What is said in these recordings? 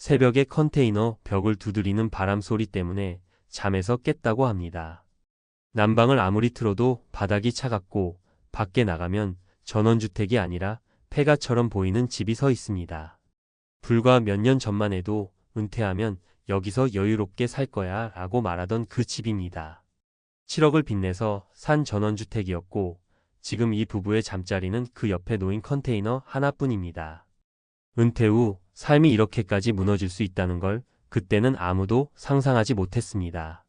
새벽에 컨테이너 벽을 두드리는 바람 소리 때문에 잠에서 깼다고 합니다. 난방을 아무리 틀어도 바닥이 차갑고 밖에 나가면 전원주택이 아니라 폐가처럼 보이는 집이 서 있습니다. 불과 몇 년 전만 해도 은퇴하면 여기서 여유롭게 살 거야 라고 말하던 그 집입니다. 7억을 빚내서 산 전원주택이었고 지금 이 부부의 잠자리는 그 옆에 놓인 컨테이너 하나뿐입니다. 은퇴 후 삶이 이렇게까지 무너질 수 있다는 걸 그때는 아무도 상상하지 못했습니다.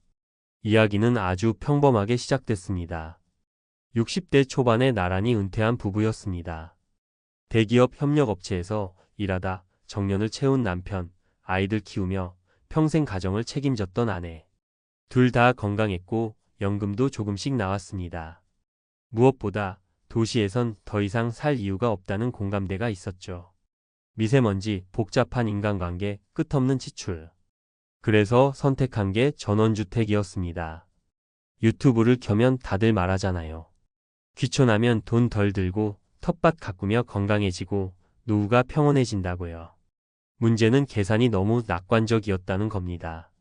이야기는 아주 평범하게 시작됐습니다. 60대 초반에 나란히 은퇴한 부부였습니다. 대기업 협력업체에서 일하다 정년을 채운 남편, 아이들 키우며 평생 가정을 책임졌던 아내. 둘 다 건강했고 연금도 조금씩 나왔습니다. 무엇보다 도시에선 더 이상 살 이유가 없다는 공감대가 있었죠. 미세먼지, 복잡한 인간관계, 끝없는 지출. 그래서 선택한 게 전원주택이었습니다. 유튜브를 켜면 다들 말하잖아요. 귀촌하면 돈 덜 들고 텃밭 가꾸며 건강해지고 노후가 평온해진다고요. 문제는 계산이 너무 낙관적이었다는 겁니다.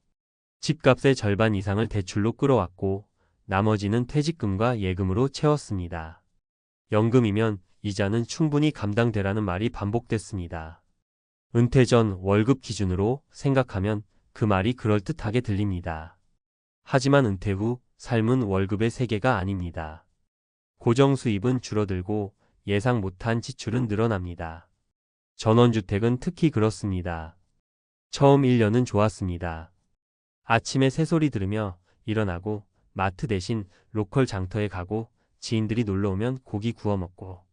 집값의 절반 이상을 대출로 끌어왔고 나머지는 퇴직금과 예금으로 채웠습니다. 연금이면 이자는 충분히 감당되라는 말이 반복됐습니다. 은퇴 전 월급 기준으로 생각하면 그 말이 그럴듯하게 들립니다. 하지만 은퇴 후 삶은 월급의 세계가 아닙니다. 고정 수입은 줄어들고 예상 못한 지출은 늘어납니다. 전원주택은 특히 그렇습니다. 처음 1년은 좋았습니다. 아침에 새소리 들으며 일어나고 마트 대신 로컬 장터에 가고 지인들이 놀러오면 고기 구워 먹고.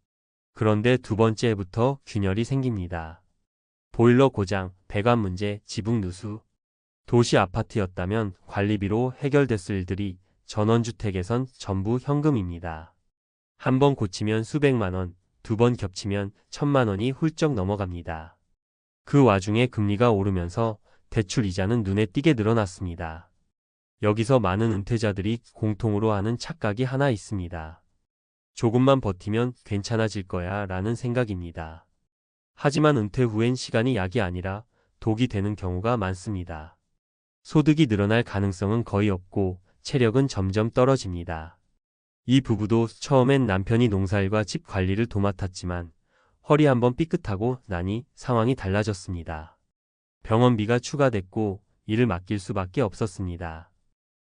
그런데 두 번째 해부터 균열이 생깁니다. 보일러 고장, 배관 문제, 지붕 누수. 도시 아파트였다면 관리비로 해결됐을 일들이 전원주택에선 전부 현금입니다. 한 번 고치면 수백만 원, 두 번 겹치면 1,000만 원이 훌쩍 넘어갑니다. 그 와중에 금리가 오르면서 대출 이자는 눈에 띄게 늘어났습니다. 여기서 많은 은퇴자들이 공통으로 하는 착각이 하나 있습니다. 조금만 버티면 괜찮아질 거야 라는 생각입니다. 하지만 은퇴 후엔 시간이 약이 아니라 독이 되는 경우가 많습니다. 소득이 늘어날 가능성은 거의 없고 체력은 점점 떨어집니다. 이 부부도 처음엔 남편이 농사일과 집 관리를 도맡았지만 허리 한번 삐끗하고 나니 상황이 달라졌습니다. 병원비가 추가됐고 일을 맡길 수밖에 없었습니다.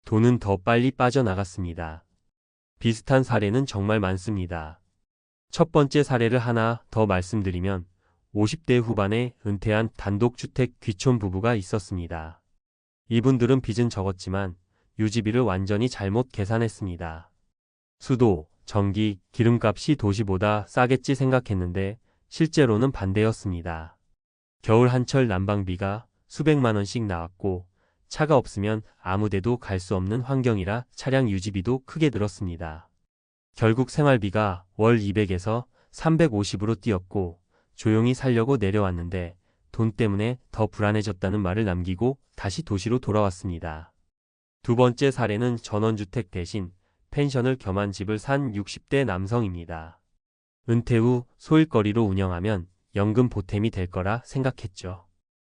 돈은 더 빨리 빠져나갔습니다. 비슷한 사례는 정말 많습니다. 첫 번째 사례를 하나 더 말씀드리면 50대 후반에 은퇴한 단독주택 귀촌 부부가 있었습니다. 이분들은 빚은 적었지만 유지비를 완전히 잘못 계산했습니다. 수도, 전기, 기름값이 도시보다 싸겠지 생각했는데 실제로는 반대였습니다. 겨울 한철 난방비가 수백만 원씩 나왔고 차가 없으면 아무데도 갈 수 없는 환경이라 차량 유지비도 크게 들었습니다. 결국 생활비가 월 200에서 350으로 뛰었고 조용히 살려고 내려왔는데 돈 때문에 더 불안해졌다는 말을 남기고 다시 도시로 돌아왔습니다. 두 번째 사례는 전원주택 대신 펜션을 겸한 집을 산 60대 남성입니다. 은퇴 후 소일거리로 운영하면 연금 보탬이 될 거라 생각했죠.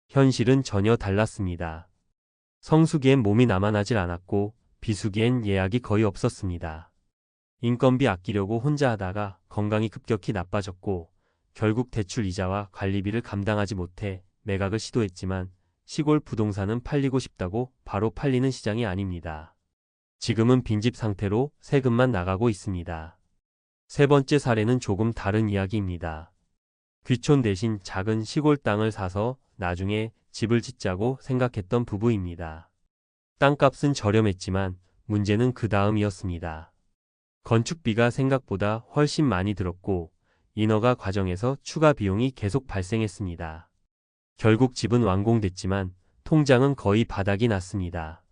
현실은 전혀 달랐습니다. 성수기엔 몸이 남아나질 않았고 비수기엔 예약이 거의 없었습니다. 인건비 아끼려고 혼자 하다가 건강이 급격히 나빠졌고 결국 대출 이자와 관리비를 감당하지 못해 매각을 시도했지만 시골 부동산은 팔리고 싶다고 바로 팔리는 시장이 아닙니다. 지금은 빈집 상태로 세금만 나가고 있습니다. 세 번째 사례는 조금 다른 이야기입니다. 귀촌 대신 작은 시골 땅을 사서 나중에 집을 짓자고 생각했던 부부입니다. 땅값은 저렴했지만 문제는 그 다음이었습니다. 건축비가 생각보다 훨씬 많이 들었고 인허가 과정에서 추가 비용이 계속 발생했습니다. 결국 집은 완공됐지만 통장은 거의 바닥이 났습니다.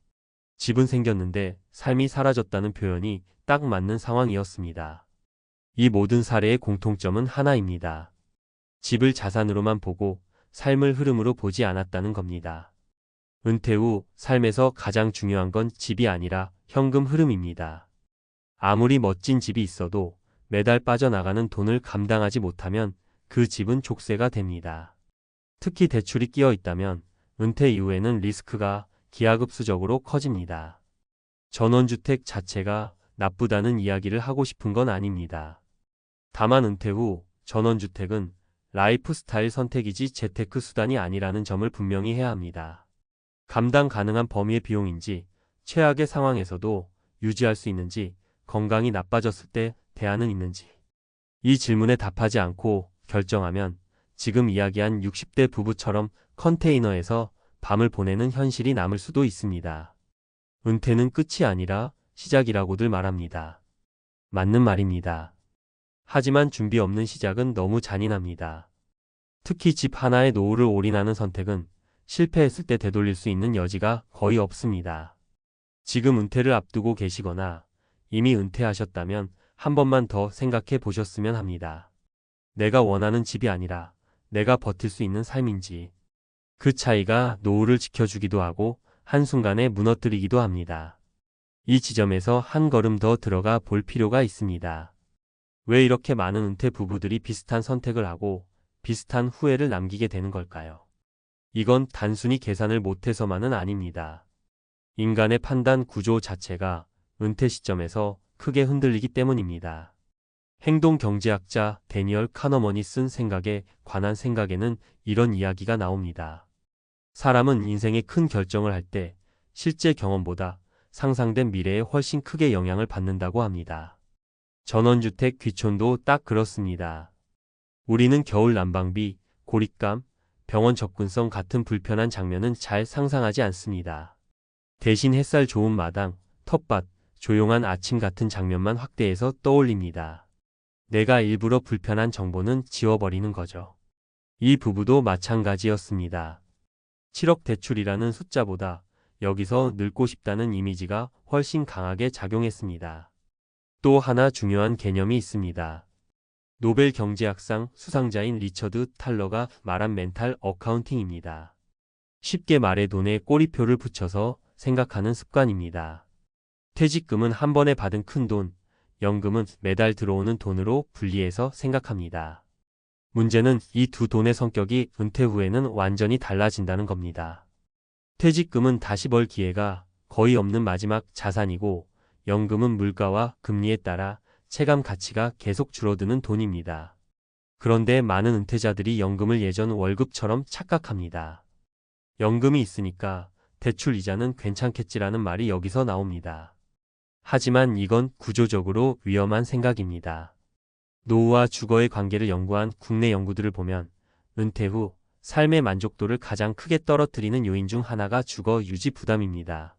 집은 생겼는데 삶이 사라졌다는 표현이 딱 맞는 상황이었습니다. 이 모든 사례의 공통점은 하나입니다. 집을 자산으로만 보고 삶을 흐름으로 보지 않았다는 겁니다. 은퇴 후 삶에서 가장 중요한 건 집이 아니라 현금 흐름입니다. 아무리 멋진 집이 있어도 매달 빠져나가는 돈을 감당하지 못하면 그 집은 족쇄가 됩니다. 특히 대출이 끼어 있다면 은퇴 이후에는 리스크가 기하급수적으로 커집니다. 전원주택 자체가 나쁘다는 이야기를 하고 싶은 건 아닙니다. 다만 은퇴 후 전원주택은 라이프 스타일 선택이지 재테크 수단이 아니라는 점을 분명히 해야 합니다. 감당 가능한 범위의 비용인지, 최악의 상황에서도 유지할 수 있는지, 건강이 나빠졌을 때 대안은 있는지. 이 질문에 답하지 않고 결정하면 지금 이야기한 60대 부부처럼 컨테이너에서 밤을 보내는 현실이 남을 수도 있습니다. 은퇴는 끝이 아니라 시작이라고들 말합니다. 맞는 말입니다. 하지만 준비 없는 시작은 너무 잔인합니다. 특히 집 하나에 노후를 올인하는 선택은 실패했을 때 되돌릴 수 있는 여지가 거의 없습니다. 지금 은퇴를 앞두고 계시거나 이미 은퇴하셨다면 한 번만 더 생각해 보셨으면 합니다. 내가 원하는 집이 아니라 내가 버틸 수 있는 삶인지. 그 차이가 노후를 지켜주기도 하고 한순간에 무너뜨리기도 합니다. 이 지점에서 한 걸음 더 들어가 볼 필요가 있습니다. 왜 이렇게 많은 은퇴 부부들이 비슷한 선택을 하고 비슷한 후회를 남기게 되는 걸까요? 이건 단순히 계산을 못해서만은 아닙니다. 인간의 판단 구조 자체가 은퇴 시점에서 크게 흔들리기 때문입니다. 행동경제학자 데니얼 카너먼이 쓴 생각에 관한 생각에는 이런 이야기가 나옵니다. 사람은 인생의 큰 결정을 할 때 실제 경험보다 상상된 미래에 훨씬 크게 영향을 받는다고 합니다. 전원주택 귀촌도 딱 그렇습니다. 우리는 겨울 난방비, 고립감, 병원 접근성 같은 불편한 장면은 잘 상상하지 않습니다. 대신 햇살 좋은 마당, 텃밭, 조용한 아침 같은 장면만 확대해서 떠올립니다. 내가 일부러 불편한 정보는 지워버리는 거죠. 이 부부도 마찬가지였습니다. 7억 대출이라는 숫자보다 여기서 늙고 싶다는 이미지가 훨씬 강하게 작용했습니다. 또 하나 중요한 개념이 있습니다. 노벨 경제학상 수상자인 리처드 탈러가 말한 멘탈 어카운팅입니다. 쉽게 말해 돈에 꼬리표를 붙여서 생각하는 습관입니다. 퇴직금은 한 번에 받은 큰 돈, 연금은 매달 들어오는 돈으로 분리해서 생각합니다. 문제는 이 두 돈의 성격이 은퇴 후에는 완전히 달라진다는 겁니다. 퇴직금은 다시 벌 기회가 거의 없는 마지막 자산이고, 연금은 물가와 금리에 따라 체감 가치가 계속 줄어드는 돈입니다. 그런데 많은 은퇴자들이 연금을 예전 월급처럼 착각합니다. 연금이 있으니까 대출 이자는 괜찮겠지라는 말이 여기서 나옵니다. 하지만 이건 구조적으로 위험한 생각입니다. 노후와 주거의 관계를 연구한 국내 연구들을 보면 은퇴 후 삶의 만족도를 가장 크게 떨어뜨리는 요인 중 하나가 주거 유지 부담입니다.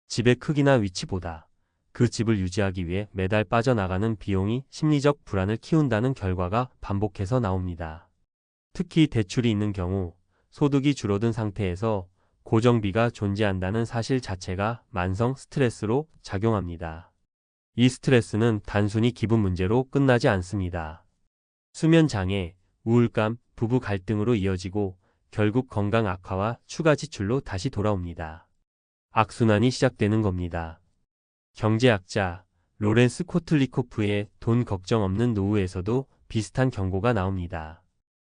집의 크기나 위치보다 그 집을 유지하기 위해 매달 빠져나가는 비용이 심리적 불안을 키운다는 결과가 반복해서 나옵니다. 특히 대출이 있는 경우 소득이 줄어든 상태에서 고정비가 존재한다는 사실 자체가 만성 스트레스로 작용합니다. 이 스트레스는 단순히 기분 문제로 끝나지 않습니다. 수면 장애, 우울감, 부부 갈등으로 이어지고 결국 건강 악화와 추가 지출로 다시 돌아옵니다. 악순환이 시작되는 겁니다. 경제학자 로렌스 코틀리코프의 돈 걱정 없는 노후에서도 비슷한 경고가 나옵니다.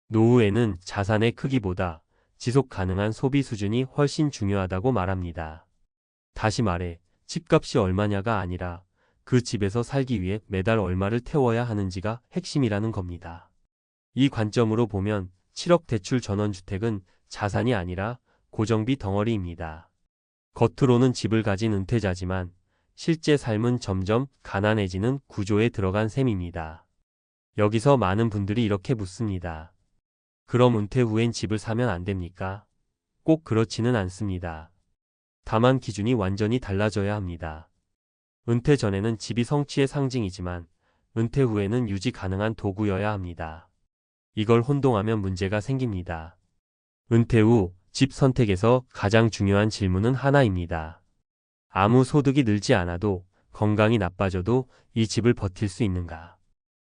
노후에는 자산의 크기보다 지속 가능한 소비 수준이 훨씬 중요하다고 말합니다. 다시 말해 집값이 얼마냐가 아니라 그 집에서 살기 위해 매달 얼마를 태워야 하는지가 핵심이라는 겁니다. 이 관점으로 보면 7억 대출 전원주택은 자산이 아니라 고정비 덩어리입니다. 겉으로는 집을 가진 은퇴자지만 실제 삶은 점점 가난해지는 구조에 들어간 셈입니다. 여기서 많은 분들이 이렇게 묻습니다. 그럼 은퇴 후엔 집을 사면 안 됩니까? 꼭 그렇지는 않습니다. 다만 기준이 완전히 달라져야 합니다. 은퇴 전에는 집이 성취의 상징이지만 은퇴 후에는 유지 가능한 도구여야 합니다. 이걸 혼동하면 문제가 생깁니다. 은퇴 후 집 선택에서 가장 중요한 질문은 하나입니다. 아무 소득이 늘지 않아도 건강이 나빠져도 이 집을 버틸 수 있는가?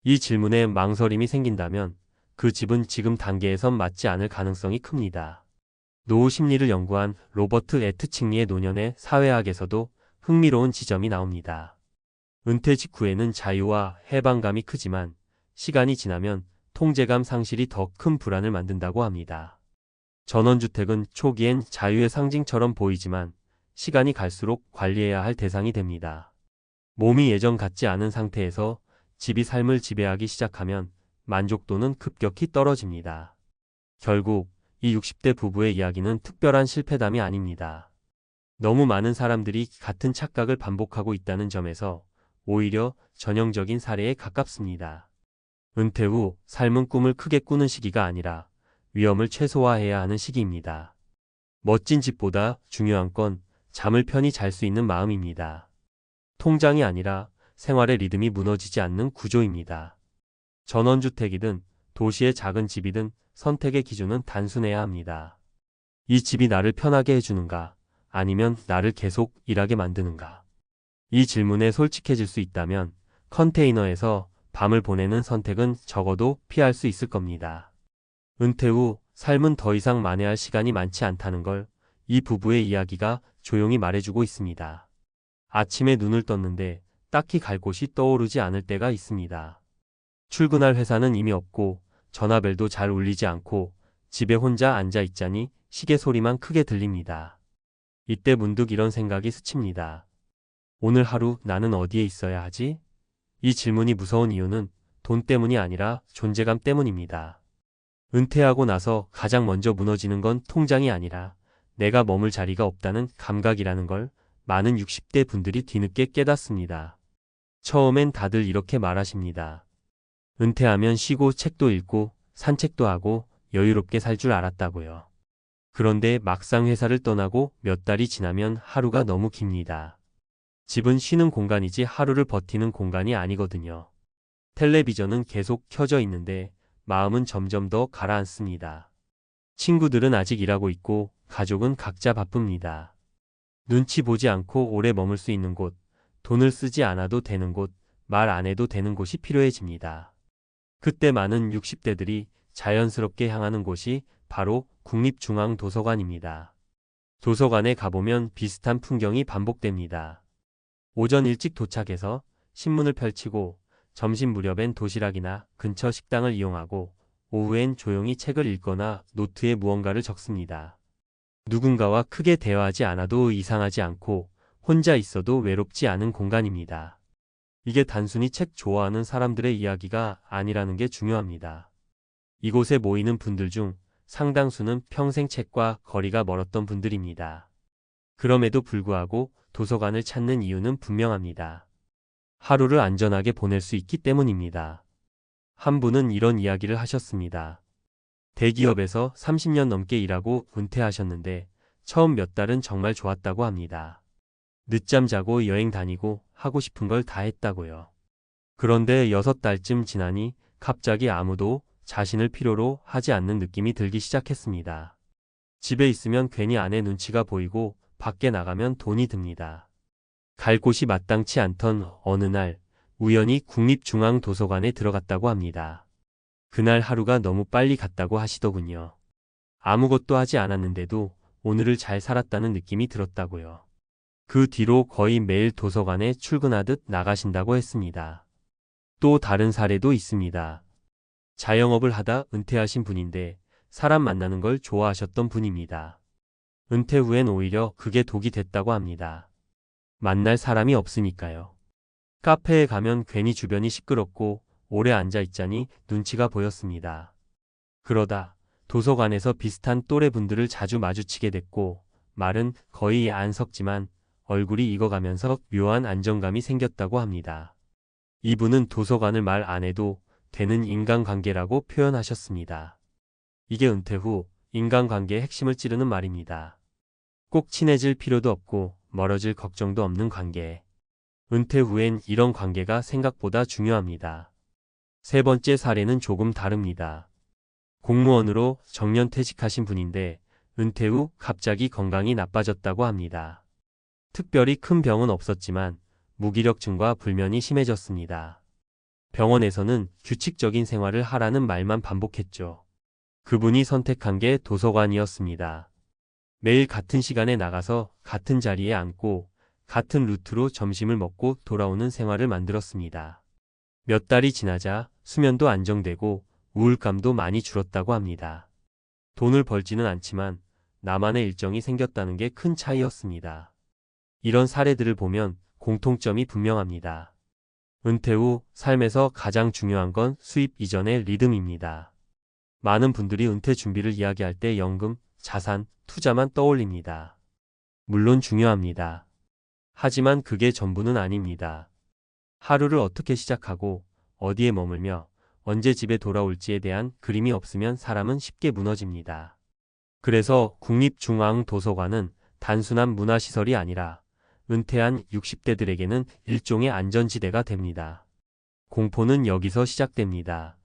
이 질문에 망설임이 생긴다면 그 집은 지금 단계에선 맞지 않을 가능성이 큽니다. 노후 심리를 연구한 로버트 에트칭리의 노년의 사회학에서도 흥미로운 지점이 나옵니다. 은퇴 직후에는 자유와 해방감이 크지만 시간이 지나면 통제감 상실이 더 큰 불안을 만든다고 합니다. 전원주택은 초기엔 자유의 상징처럼 보이지만 시간이 갈수록 관리해야 할 대상이 됩니다. 몸이 예전 같지 않은 상태에서 집이 삶을 지배하기 시작하면 만족도는 급격히 떨어집니다. 결국 이 60대 부부의 이야기는 특별한 실패담이 아닙니다. 너무 많은 사람들이 같은 착각을 반복하고 있다는 점에서 오히려 전형적인 사례에 가깝습니다. 은퇴 후 삶은 꿈을 크게 꾸는 시기가 아니라 위험을 최소화해야 하는 시기입니다. 멋진 집보다 중요한 건 잠을 편히 잘 수 있는 마음입니다. 통장이 아니라 생활의 리듬이 무너지지 않는 구조입니다. 전원주택이든 도시의 작은 집이든 선택의 기준은 단순해야 합니다. 이 집이 나를 편하게 해주는가, 아니면 나를 계속 일하게 만드는가? 이 질문에 솔직해질 수 있다면 컨테이너에서 밤을 보내는 선택은 적어도 피할 수 있을 겁니다. 은퇴 후 삶은 더 이상 만회할 시간이 많지 않다는 걸 이 부부의 이야기가 조용히 말해주고 있습니다. 아침에 눈을 떴는데 딱히 갈 곳이 떠오르지 않을 때가 있습니다. 출근할 회사는 이미 없고 전화벨도 잘 울리지 않고 집에 혼자 앉아 있자니 시계 소리만 크게 들립니다. 이때 문득 이런 생각이 스칩니다. 오늘 하루 나는 어디에 있어야 하지? 이 질문이 무서운 이유는 돈 때문이 아니라 존재감 때문입니다. 은퇴하고 나서 가장 먼저 무너지는 건 통장이 아니라 내가 머물 자리가 없다는 감각이라는 걸 많은 60대 분들이 뒤늦게 깨닫습니다. 처음엔 다들 이렇게 말하십니다. 은퇴하면 쉬고 책도 읽고 산책도 하고 여유롭게 살 줄 알았다고요. 그런데 막상 회사를 떠나고 몇 달이 지나면 하루가 너무 깁니다. 집은 쉬는 공간이지 하루를 버티는 공간이 아니거든요. 텔레비전은 계속 켜져 있는데 마음은 점점 더 가라앉습니다. 친구들은 아직 일하고 있고 가족은 각자 바쁩니다. 눈치 보지 않고 오래 머물 수 있는 곳, 돈을 쓰지 않아도 되는 곳, 말 안 해도 되는 곳이 필요해집니다. 그때 많은 60대들이 자연스럽게 향하는 곳이 바로 국립중앙도서관입니다. 도서관에 가보면 비슷한 풍경이 반복됩니다. 오전 일찍 도착해서 신문을 펼치고 점심 무렵엔 도시락이나 근처 식당을 이용하고 오후엔 조용히 책을 읽거나 노트에 무언가를 적습니다. 누군가와 크게 대화하지 않아도 이상하지 않고 혼자 있어도 외롭지 않은 공간입니다. 이게 단순히 책 좋아하는 사람들의 이야기가 아니라는 게 중요합니다. 이곳에 모이는 분들 중 상당수는 평생 책과 거리가 멀었던 분들입니다. 그럼에도 불구하고 도서관을 찾는 이유는 분명합니다. 하루를 안전하게 보낼 수 있기 때문입니다. 한 분은 이런 이야기를 하셨습니다. 대기업에서 30년 넘게 일하고 은퇴하셨는데 처음 몇 달은 정말 좋았다고 합니다. 늦잠 자고 여행 다니고 하고 싶은 걸 다 했다고요. 그런데 6달쯤 지나니 갑자기 아무도 자신을 필요로 하지 않는 느낌이 들기 시작했습니다. 집에 있으면 괜히 아내 눈치가 보이고 밖에 나가면 돈이 듭니다. 갈 곳이 마땅치 않던 어느 날 우연히 국립중앙도서관에 들어갔다고 합니다. 그날 하루가 너무 빨리 갔다고 하시더군요. 아무것도 하지 않았는데도 오늘을 잘 살았다는 느낌이 들었다고요. 그 뒤로 거의 매일 도서관에 출근하듯 나가신다고 했습니다. 또 다른 사례도 있습니다. 자영업을 하다 은퇴하신 분인데 사람 만나는 걸 좋아하셨던 분입니다. 은퇴 후엔 오히려 그게 독이 됐다고 합니다. 만날 사람이 없으니까요. 카페에 가면 괜히 주변이 시끄럽고 오래 앉아 있자니 눈치가 보였습니다. 그러다 도서관에서 비슷한 또래 분들을 자주 마주치게 됐고 말은 거의 안 섞지만 얼굴이 익어가면서 묘한 안정감이 생겼다고 합니다. 이분은 도서관을 말 안 해도 되는 인간관계라고 표현하셨습니다. 이게 은퇴 후 인간관계의 핵심을 찌르는 말입니다. 꼭 친해질 필요도 없고 멀어질 걱정도 없는 관계. 은퇴 후엔 이런 관계가 생각보다 중요합니다. 세 번째 사례는 조금 다릅니다. 공무원으로 정년퇴직하신 분인데 은퇴 후 갑자기 건강이 나빠졌다고 합니다. 특별히 큰 병은 없었지만 무기력증과 불면이 심해졌습니다. 병원에서는 규칙적인 생활을 하라는 말만 반복했죠. 그분이 선택한 게 도서관이었습니다. 매일 같은 시간에 나가서 같은 자리에 앉고 같은 루트로 점심을 먹고 돌아오는 생활을 만들었습니다. 몇 달이 지나자 수면도 안정되고 우울감도 많이 줄었다고 합니다. 돈을 벌지는 않지만 나만의 일정이 생겼다는 게 큰 차이였습니다. 이런 사례들을 보면 공통점이 분명합니다. 은퇴 후 삶에서 가장 중요한 건 수입 이전의 리듬입니다. 많은 분들이 은퇴 준비를 이야기할 때 연금, 자산, 투자만 떠올립니다. 물론 중요합니다. 하지만 그게 전부는 아닙니다. 하루를 어떻게 시작하고 어디에 머물며 언제 집에 돌아올지에 대한 그림이 없으면 사람은 쉽게 무너집니다. 그래서 국립중앙도서관은 단순한 문화시설이 아니라 은퇴한 60대들에게는 일종의 안전지대가 됩니다. 공포는 여기서 시작됩니다.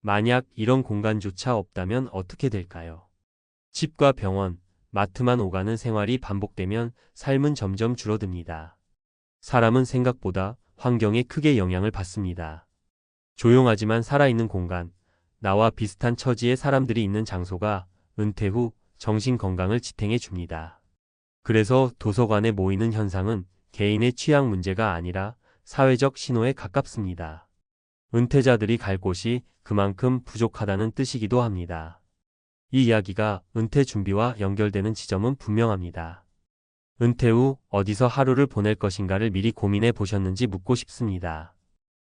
만약 이런 공간조차 없다면 어떻게 될까요? 집과 병원, 마트만 오가는 생활이 반복되면 삶은 점점 줄어듭니다. 사람은 생각보다 환경에 크게 영향을 받습니다. 조용하지만 살아있는 공간, 나와 비슷한 처지의 사람들이 있는 장소가 은퇴 후 정신 건강을 지탱해 줍니다. 그래서 도서관에 모이는 현상은 개인의 취향 문제가 아니라 사회적 신호에 가깝습니다. 은퇴자들이 갈 곳이 그만큼 부족하다는 뜻이기도 합니다. 이 이야기가 은퇴 준비와 연결되는 지점은 분명합니다. 은퇴 후 어디서 하루를 보낼 것인가를 미리 고민해 보셨는지 묻고 싶습니다.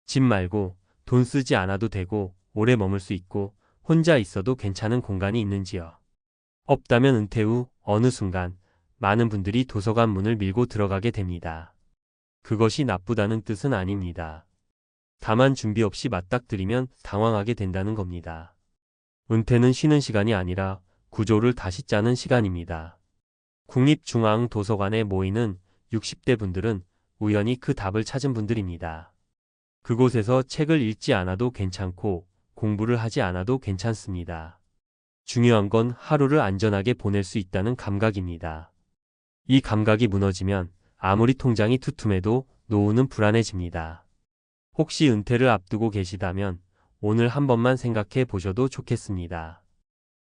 집 말고 돈 쓰지 않아도 되고 오래 머물 수 있고 혼자 있어도 괜찮은 공간이 있는지요? 없다면 은퇴 후 어느 순간 많은 분들이 도서관 문을 밀고 들어가게 됩니다. 그것이 나쁘다는 뜻은 아닙니다. 다만 준비 없이 맞닥뜨리면 당황하게 된다는 겁니다. 은퇴는 쉬는 시간이 아니라 구조를 다시 짜는 시간입니다. 국립중앙도서관에 모이는 60대 분들은 우연히 그 답을 찾은 분들입니다. 그곳에서 책을 읽지 않아도 괜찮고 공부를 하지 않아도 괜찮습니다. 중요한 건 하루를 안전하게 보낼 수 있다는 감각입니다. 이 감각이 무너지면 아무리 통장이 두툼해도 노후는 불안해집니다. 혹시 은퇴를 앞두고 계시다면 오늘 한 번만 생각해 보셔도 좋겠습니다.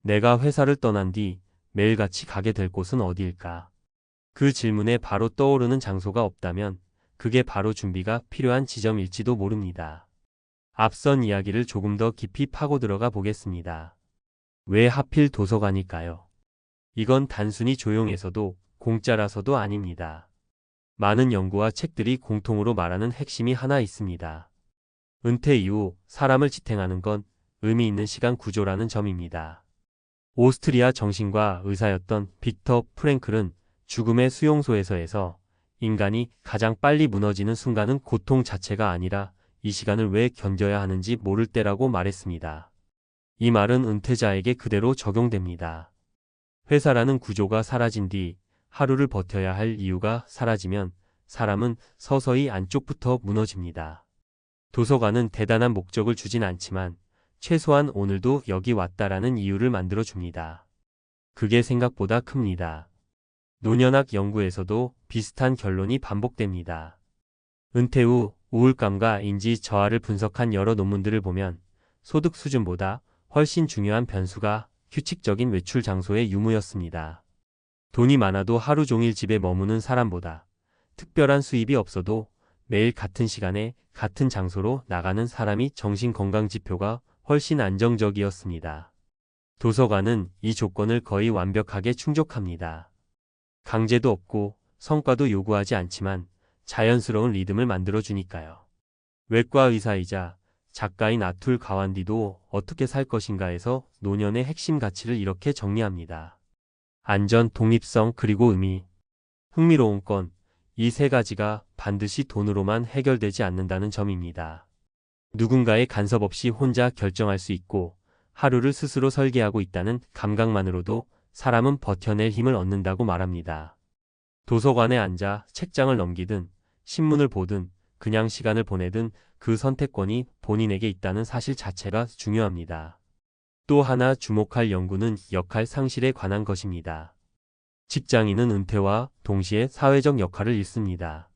내가 회사를 떠난 뒤 매일같이 가게 될 곳은 어디일까? 그 질문에 바로 떠오르는 장소가 없다면 그게 바로 준비가 필요한 지점일지도 모릅니다. 앞선 이야기를 조금 더 깊이 파고 들어가 보겠습니다. 왜 하필 도서관일까요? 이건 단순히 조용해서도 공짜라서도 아닙니다. 많은 연구와 책들이 공통으로 말하는 핵심이 하나 있습니다. 은퇴 이후 사람을 지탱하는 건 의미 있는 시간 구조라는 점입니다. 오스트리아 정신과 의사였던 빅터 프랭클은 죽음의 수용소에서에서 인간이 가장 빨리 무너지는 순간은 고통 자체가 아니라 이 시간을 왜 견뎌야 하는지 모를 때라고 말했습니다. 이 말은 은퇴자에게 그대로 적용됩니다. 회사라는 구조가 사라진 뒤 하루를 버텨야 할 이유가 사라지면 사람은 서서히 안쪽부터 무너집니다. 도서관은 대단한 목적을 주진 않지만 최소한 오늘도 여기 왔다라는 이유를 만들어줍니다. 그게 생각보다 큽니다. 노년학 연구에서도 비슷한 결론이 반복됩니다. 은퇴 후 우울감과 인지 저하를 분석한 여러 논문들을 보면 소득 수준보다 훨씬 중요한 변수가 규칙적인 외출 장소의 유무였습니다. 돈이 많아도 하루 종일 집에 머무는 사람보다 특별한 수입이 없어도 매일 같은 시간에 같은 장소로 나가는 사람이 정신건강 지표가 훨씬 안정적이었습니다. 도서관은 이 조건을 거의 완벽하게 충족합니다. 강제도 없고 성과도 요구하지 않지만 자연스러운 리듬을 만들어주니까요. 외과 의사이자 작가인 아툴 가완디도 어떻게 살 것인가에서 노년의 핵심 가치를 이렇게 정리합니다. 안전, 독립성, 그리고 의미. 흥미로운 건 이 세 가지가 반드시 돈으로만 해결되지 않는다는 점입니다. 누군가의 간섭 없이 혼자 결정할 수 있고 하루를 스스로 설계하고 있다는 감각만으로도 사람은 버텨낼 힘을 얻는다고 말합니다. 도서관에 앉아 책장을 넘기든 신문을 보든 그냥 시간을 보내든 그 선택권이 본인에게 있다는 사실 자체가 중요합니다. 또 하나 주목할 연구는 역할 상실에 관한 것입니다. 직장인은 은퇴와 동시에 사회적 역할을 잃습니다.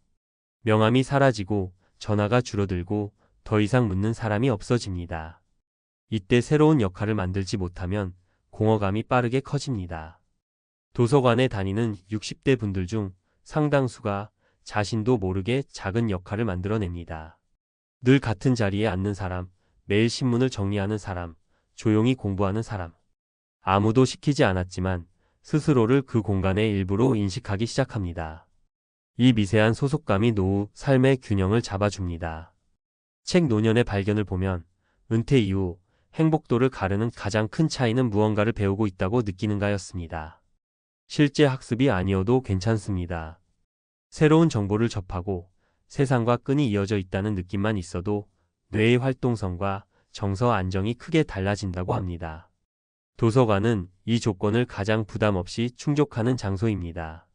명함이 사라지고 전화가 줄어들고 더 이상 묻는 사람이 없어집니다. 이때 새로운 역할을 만들지 못하면 공허감이 빠르게 커집니다. 도서관에 다니는 60대 분들 중 상당수가 자신도 모르게 작은 역할을 만들어냅니다. 늘 같은 자리에 앉는 사람, 매일 신문을 정리하는 사람, 조용히 공부하는 사람. 아무도 시키지 않았지만 스스로를 그 공간의 일부로 인식하기 시작합니다. 이 미세한 소속감이 노후 삶의 균형을 잡아줍니다. 책 노년의 발견을 보면 은퇴 이후 행복도를 가르는 가장 큰 차이는 무언가를 배우고 있다고 느끼는가였습니다. 실제 학습이 아니어도 괜찮습니다. 새로운 정보를 접하고 세상과 끈이 이어져 있다는 느낌만 있어도 뇌의 활동성과 정서 안정이 크게 달라진다고 합니다. 도서관은 이 조건을 가장 부담 없이 충족하는 장소입니다.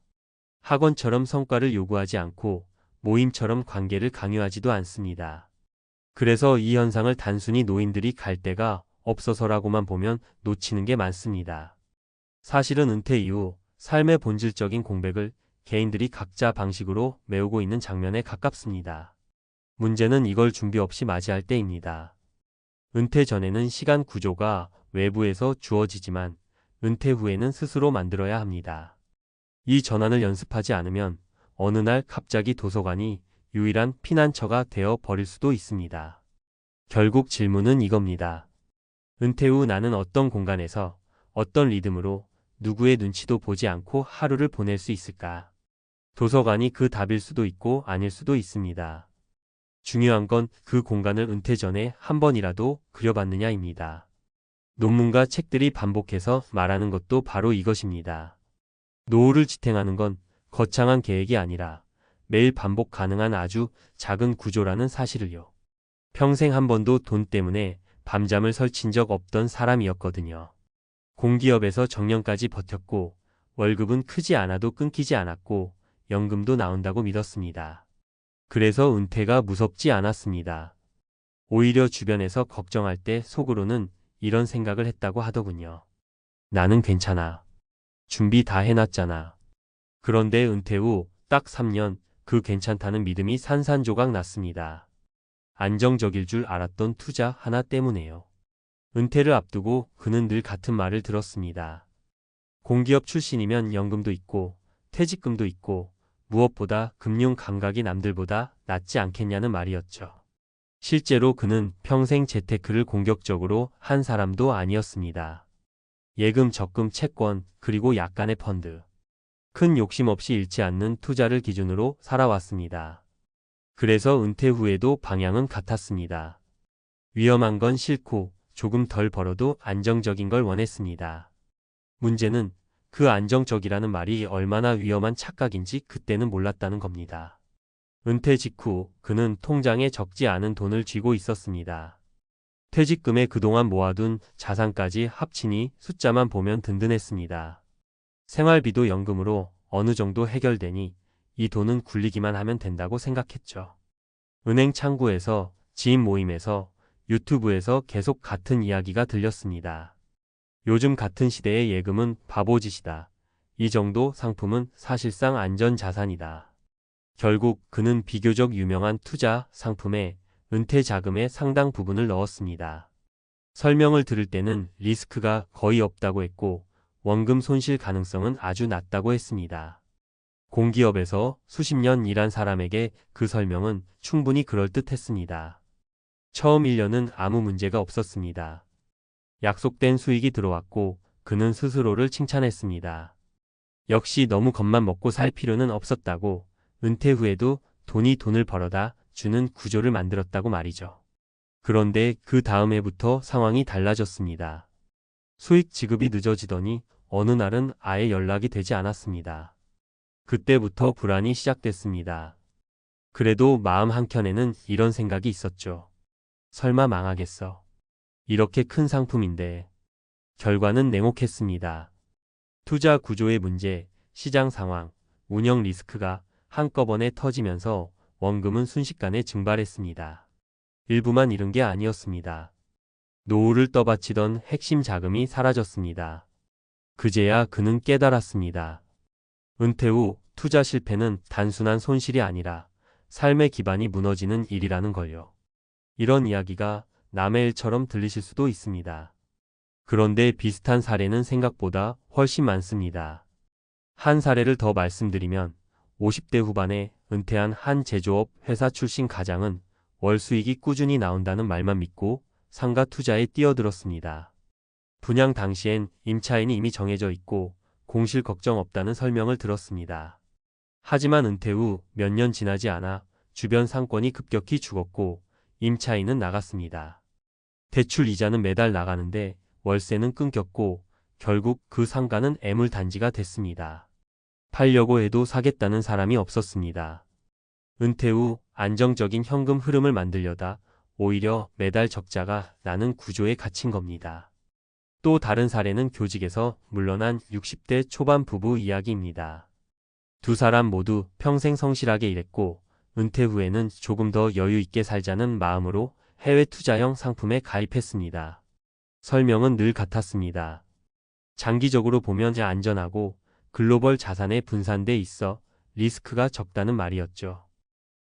학원처럼 성과를 요구하지 않고 모임처럼 관계를 강요하지도 않습니다. 그래서 이 현상을 단순히 노인들이 갈 데가 없어서라고만 보면 놓치는 게 많습니다. 사실은 은퇴 이후 삶의 본질적인 공백을 개인들이 각자 방식으로 메우고 있는 장면에 가깝습니다. 문제는 이걸 준비 없이 맞이할 때입니다. 은퇴 전에는 시간 구조가 외부에서 주어지지만 은퇴 후에는 스스로 만들어야 합니다. 이 전환을 연습하지 않으면 어느 날 갑자기 도서관이 유일한 피난처가 되어 버릴 수도 있습니다. 결국 질문은 이겁니다. 은퇴 후 나는 어떤 공간에서 어떤 리듬으로 누구의 눈치도 보지 않고 하루를 보낼 수 있을까? 도서관이 그 답일 수도 있고 아닐 수도 있습니다. 중요한 건 그 공간을 은퇴 전에 한 번이라도 그려봤느냐입니다. 논문과 책들이 반복해서 말하는 것도 바로 이것입니다. 노후를 지탱하는 건 거창한 계획이 아니라 매일 반복 가능한 아주 작은 구조라는 사실을요. 평생 한 번도 돈 때문에 밤잠을 설친 적 없던 사람이었거든요. 공기업에서 정년까지 버텼고 월급은 크지 않아도 끊기지 않았고 연금도 나온다고 믿었습니다. 그래서 은퇴가 무섭지 않았습니다. 오히려 주변에서 걱정할 때 속으로는 이런 생각을 했다고 하더군요. 나는 괜찮아. 준비 다 해놨잖아. 그런데 은퇴 후 딱 3년 그 괜찮다는 믿음이 산산조각 났습니다. 안정적일 줄 알았던 투자 하나 때문에요. 은퇴를 앞두고 그는 늘 같은 말을 들었습니다. 공기업 출신이면 연금도 있고 퇴직금도 있고 무엇보다 금융 감각이 남들보다 낫지 않겠냐는 말이었죠. 실제로 그는 평생 재테크를 공격적으로 한 사람도 아니었습니다. 예금, 적금, 채권, 그리고 약간의 펀드. 큰 욕심 없이 잃지 않는 투자를 기준으로 살아왔습니다. 그래서 은퇴 후에도 방향은 같았습니다. 위험한 건 싫고 조금 덜 벌어도 안정적인 걸 원했습니다. 문제는 그 안정적이라는 말이 얼마나 위험한 착각인지 그때는 몰랐다는 겁니다. 은퇴 직후 그는 통장에 적지 않은 돈을 쥐고 있었습니다. 퇴직금에 그동안 모아둔 자산까지 합치니 숫자만 보면 든든했습니다. 생활비도 연금으로 어느 정도 해결되니 이 돈은 굴리기만 하면 된다고 생각했죠. 은행 창구에서, 지인 모임에서, 유튜브에서 계속 같은 이야기가 들렸습니다. 요즘 같은 시대의 예금은 바보짓이다. 이 정도 상품은 사실상 안전자산이다. 결국 그는 비교적 유명한 투자 상품에 은퇴 자금의 상당 부분을 넣었습니다. 설명을 들을 때는 리스크가 거의 없다고 했고 원금 손실 가능성은 아주 낮다고 했습니다. 공기업에서 수십 년 일한 사람에게 그 설명은 충분히 그럴듯했습니다. 처음 1년은 아무 문제가 없었습니다. 약속된 수익이 들어왔고 그는 스스로를 칭찬했습니다. 역시 너무 겁만 먹고 살 필요는 없었다고, 은퇴 후에도 돈이 돈을 벌어다 주는 구조를 만들었다고 말이죠. 그런데 그 다음 해부터 상황이 달라졌습니다. 수익 지급이 늦어지더니 어느 날은 아예 연락이 되지 않았습니다. 그때부터 불안이 시작됐습니다. 그래도 마음 한켠에는 이런 생각이 있었죠. 설마 망하겠어. 이렇게 큰 상품인데. 결과는 냉혹했습니다. 투자 구조의 문제, 시장 상황, 운영 리스크가 한꺼번에 터지면서 원금은 순식간에 증발했습니다. 일부만 잃은 게 아니었습니다. 노후를 떠받치던 핵심 자금이 사라졌습니다. 그제야 그는 깨달았습니다. 은퇴 후 투자 실패는 단순한 손실이 아니라 삶의 기반이 무너지는 일이라는 걸요. 이런 이야기가 남의 일처럼 들리실 수도 있습니다. 그런데 비슷한 사례는 생각보다 훨씬 많습니다. 한 사례를 더 말씀드리면 50대 후반에 은퇴한 한 제조업 회사 출신 가장은 월 수익이 꾸준히 나온다는 말만 믿고 상가 투자에 뛰어들었습니다. 분양 당시엔 임차인이 이미 정해져 있고 공실 걱정 없다는 설명을 들었습니다. 하지만 은퇴 후 몇 년 지나지 않아 주변 상권이 급격히 죽었고 임차인은 나갔습니다. 대출 이자는 매달 나가는데 월세는 끊겼고 결국 그 상가는 애물단지가 됐습니다. 팔려고 해도 사겠다는 사람이 없었습니다. 은퇴 후 안정적인 현금 흐름을 만들려다 오히려 매달 적자가 나는 구조에 갇힌 겁니다. 또 다른 사례는 교직에서 물러난 60대 초반 부부 이야기입니다. 두 사람 모두 평생 성실하게 일했고 은퇴 후에는 조금 더 여유 있게 살자는 마음으로 해외 투자형 상품에 가입했습니다. 설명은 늘 같았습니다. 장기적으로 보면 안전하고 글로벌 자산에 분산돼 있어 리스크가 적다는 말이었죠.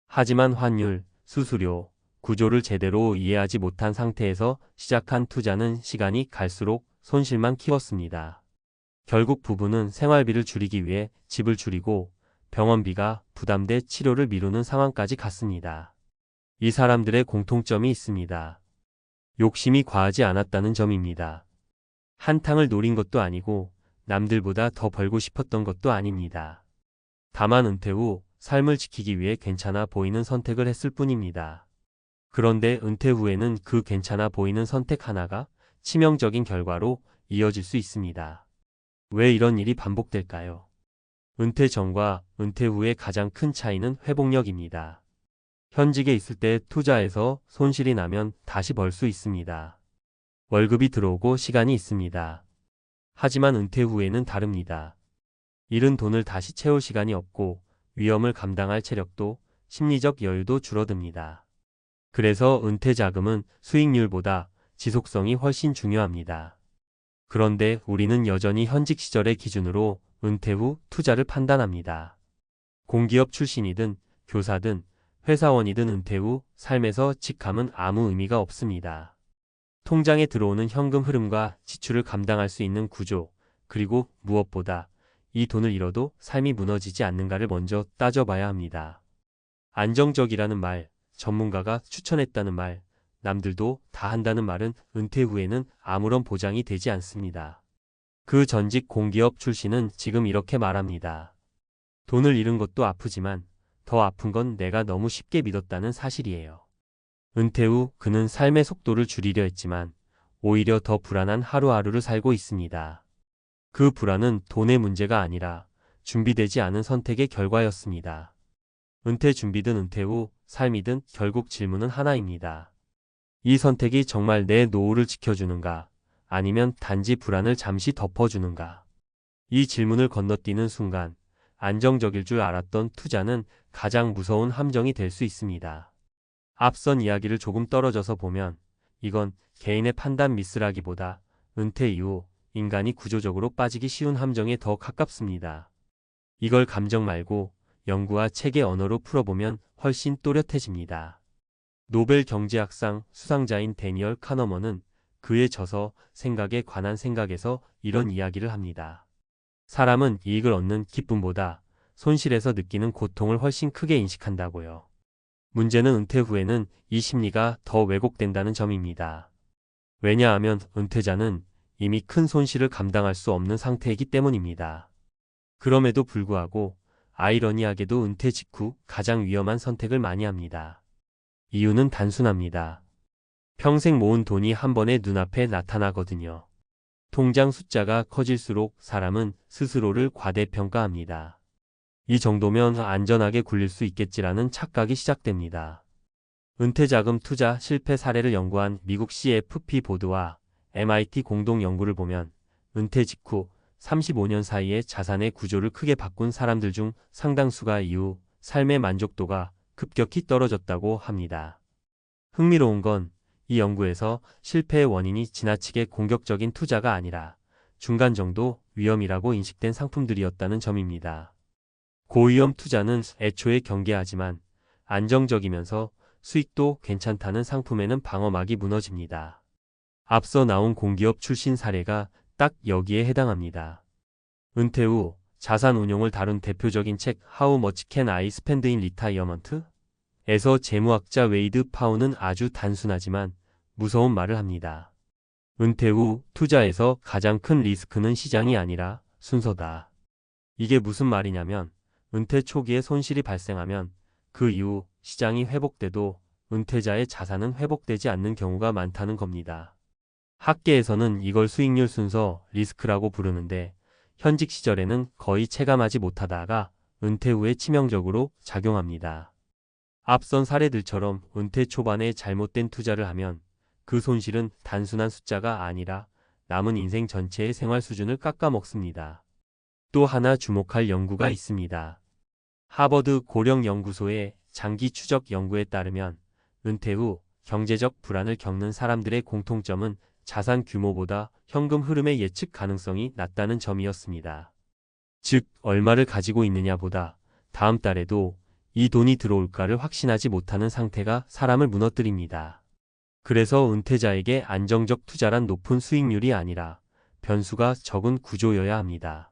하지만 환율, 수수료, 구조를 제대로 이해하지 못한 상태에서 시작한 투자는 시간이 갈수록 손실만 키웠습니다. 결국 부부는 생활비를 줄이기 위해 집을 줄이고 병원비가 부담돼 치료를 미루는 상황까지 갔습니다. 이 사람들의 공통점이 있습니다. 욕심이 과하지 않았다는 점입니다. 한탕을 노린 것도 아니고 남들보다 더 벌고 싶었던 것도 아닙니다. 다만 은퇴 후 삶을 지키기 위해 괜찮아 보이는 선택을 했을 뿐입니다. 그런데 은퇴 후에는 그 괜찮아 보이는 선택 하나가 치명적인 결과로 이어질 수 있습니다. 왜 이런 일이 반복될까요? 은퇴 전과 은퇴 후의 가장 큰 차이는 회복력입니다. 현직에 있을 때 투자해서 손실이 나면 다시 벌 수 있습니다. 월급이 들어오고 시간이 있습니다. 하지만 은퇴 후에는 다릅니다. 잃은 돈을 다시 채울 시간이 없고 위험을 감당할 체력도 심리적 여유도 줄어듭니다. 그래서 은퇴 자금은 수익률보다 지속성이 훨씬 중요합니다. 그런데 우리는 여전히 현직 시절의 기준으로 은퇴 후 투자를 판단합니다. 공기업 출신이든 교사든 회사원이든 은퇴 후 삶에서 직함은 아무 의미가 없습니다. 통장에 들어오는 현금 흐름과 지출을 감당할 수 있는 구조, 그리고 무엇보다 이 돈을 잃어도 삶이 무너지지 않는가를 먼저 따져봐야 합니다. 안정적이라는 말, 전문가가 추천했다는 말, 남들도 다 한다는 말은 은퇴 후에는 아무런 보장이 되지 않습니다. 그 전직 공기업 출신은 지금 이렇게 말합니다. 돈을 잃은 것도 아프지만 더 아픈 건 내가 너무 쉽게 믿었다는 사실이에요. 은퇴 후 그는 삶의 속도를 줄이려 했지만 오히려 더 불안한 하루하루를 살고 있습니다. 그 불안은 돈의 문제가 아니라 준비되지 않은 선택의 결과였습니다. 은퇴 준비든 은퇴 후 삶이든 결국 질문은 하나입니다. 이 선택이 정말 내 노후를 지켜주는가, 아니면 단지 불안을 잠시 덮어주는가? 이 질문을 건너뛰는 순간 안정적일 줄 알았던 투자는 가장 무서운 함정이 될 수 있습니다. 앞선 이야기를 조금 떨어져서 보면 이건 개인의 판단 미스라기보다 은퇴 이후 인간이 구조적으로 빠지기 쉬운 함정에 더 가깝습니다. 이걸 감정 말고 연구와 책의 언어로 풀어보면 훨씬 또렷해집니다. 노벨 경제학상 수상자인 데니얼 카너먼은 그의 저서 생각에 관한 생각에서 이런 이야기를 합니다. 사람은 이익을 얻는 기쁨보다 손실에서 느끼는 고통을 훨씬 크게 인식한다고요. 문제는 은퇴 후에는 이 심리가 더 왜곡된다는 점입니다. 왜냐하면 은퇴자는 이미 큰 손실을 감당할 수 없는 상태이기 때문입니다. 그럼에도 불구하고 아이러니하게도 은퇴 직후 가장 위험한 선택을 많이 합니다. 이유는 단순합니다. 평생 모은 돈이 한 번에 눈앞에 나타나거든요. 통장 숫자가 커질수록 사람은 스스로를 과대평가합니다. 이 정도면 안전하게 굴릴 수 있겠지라는 착각이 시작됩니다. 은퇴자금 투자 실패 사례를 연구한 미국 CFP 보드와 MIT 공동 연구를 보면 은퇴 직후 35년 사이에 자산의 구조를 크게 바꾼 사람들 중 상당수가 이후 삶의 만족도가 급격히 떨어졌다고 합니다. 흥미로운 건 이 연구에서 실패의 원인이 지나치게 공격적인 투자가 아니라 중간 정도 위험이라고 인식된 상품들이었다는 점입니다. 고위험 투자는 애초에 경계하지만 안정적이면서 수익도 괜찮다는 상품에는 방어막이 무너집니다. 앞서 나온 공기업 출신 사례가 딱 여기에 해당합니다. 은퇴 후 자산 운용을 다룬 대표적인 책 How Much Can I Spend in Retirement? 에서 재무학자 웨이드 파우는 아주 단순하지만 무서운 말을 합니다. 은퇴 후 투자에서 가장 큰 리스크는 시장이 아니라 순서다. 이게 무슨 말이냐면 은퇴 초기에 손실이 발생하면 그 이후 시장이 회복돼도 은퇴자의 자산은 회복되지 않는 경우가 많다는 겁니다. 학계에서는 이걸 수익률 순서 리스크라고 부르는데 현직 시절에는 거의 체감하지 못하다가 은퇴 후에 치명적으로 작용합니다. 앞선 사례들처럼 은퇴 초반에 잘못된 투자를 하면 그 손실은 단순한 숫자가 아니라 남은 인생 전체의 생활 수준을 깎아먹습니다. 또 하나 주목할 연구가 있습니다. 하버드 고령연구소의 장기 추적 연구에 따르면 은퇴 후 경제적 불안을 겪는 사람들의 공통점은 자산 규모보다 현금 흐름의 예측 가능성이 낮다는 점이었습니다. 즉, 얼마를 가지고 있느냐보다 다음 달에도 이 돈이 들어올까를 확신하지 못하는 상태가 사람을 무너뜨립니다. 그래서 은퇴자에게 안정적 투자란 높은 수익률이 아니라 변수가 적은 구조여야 합니다.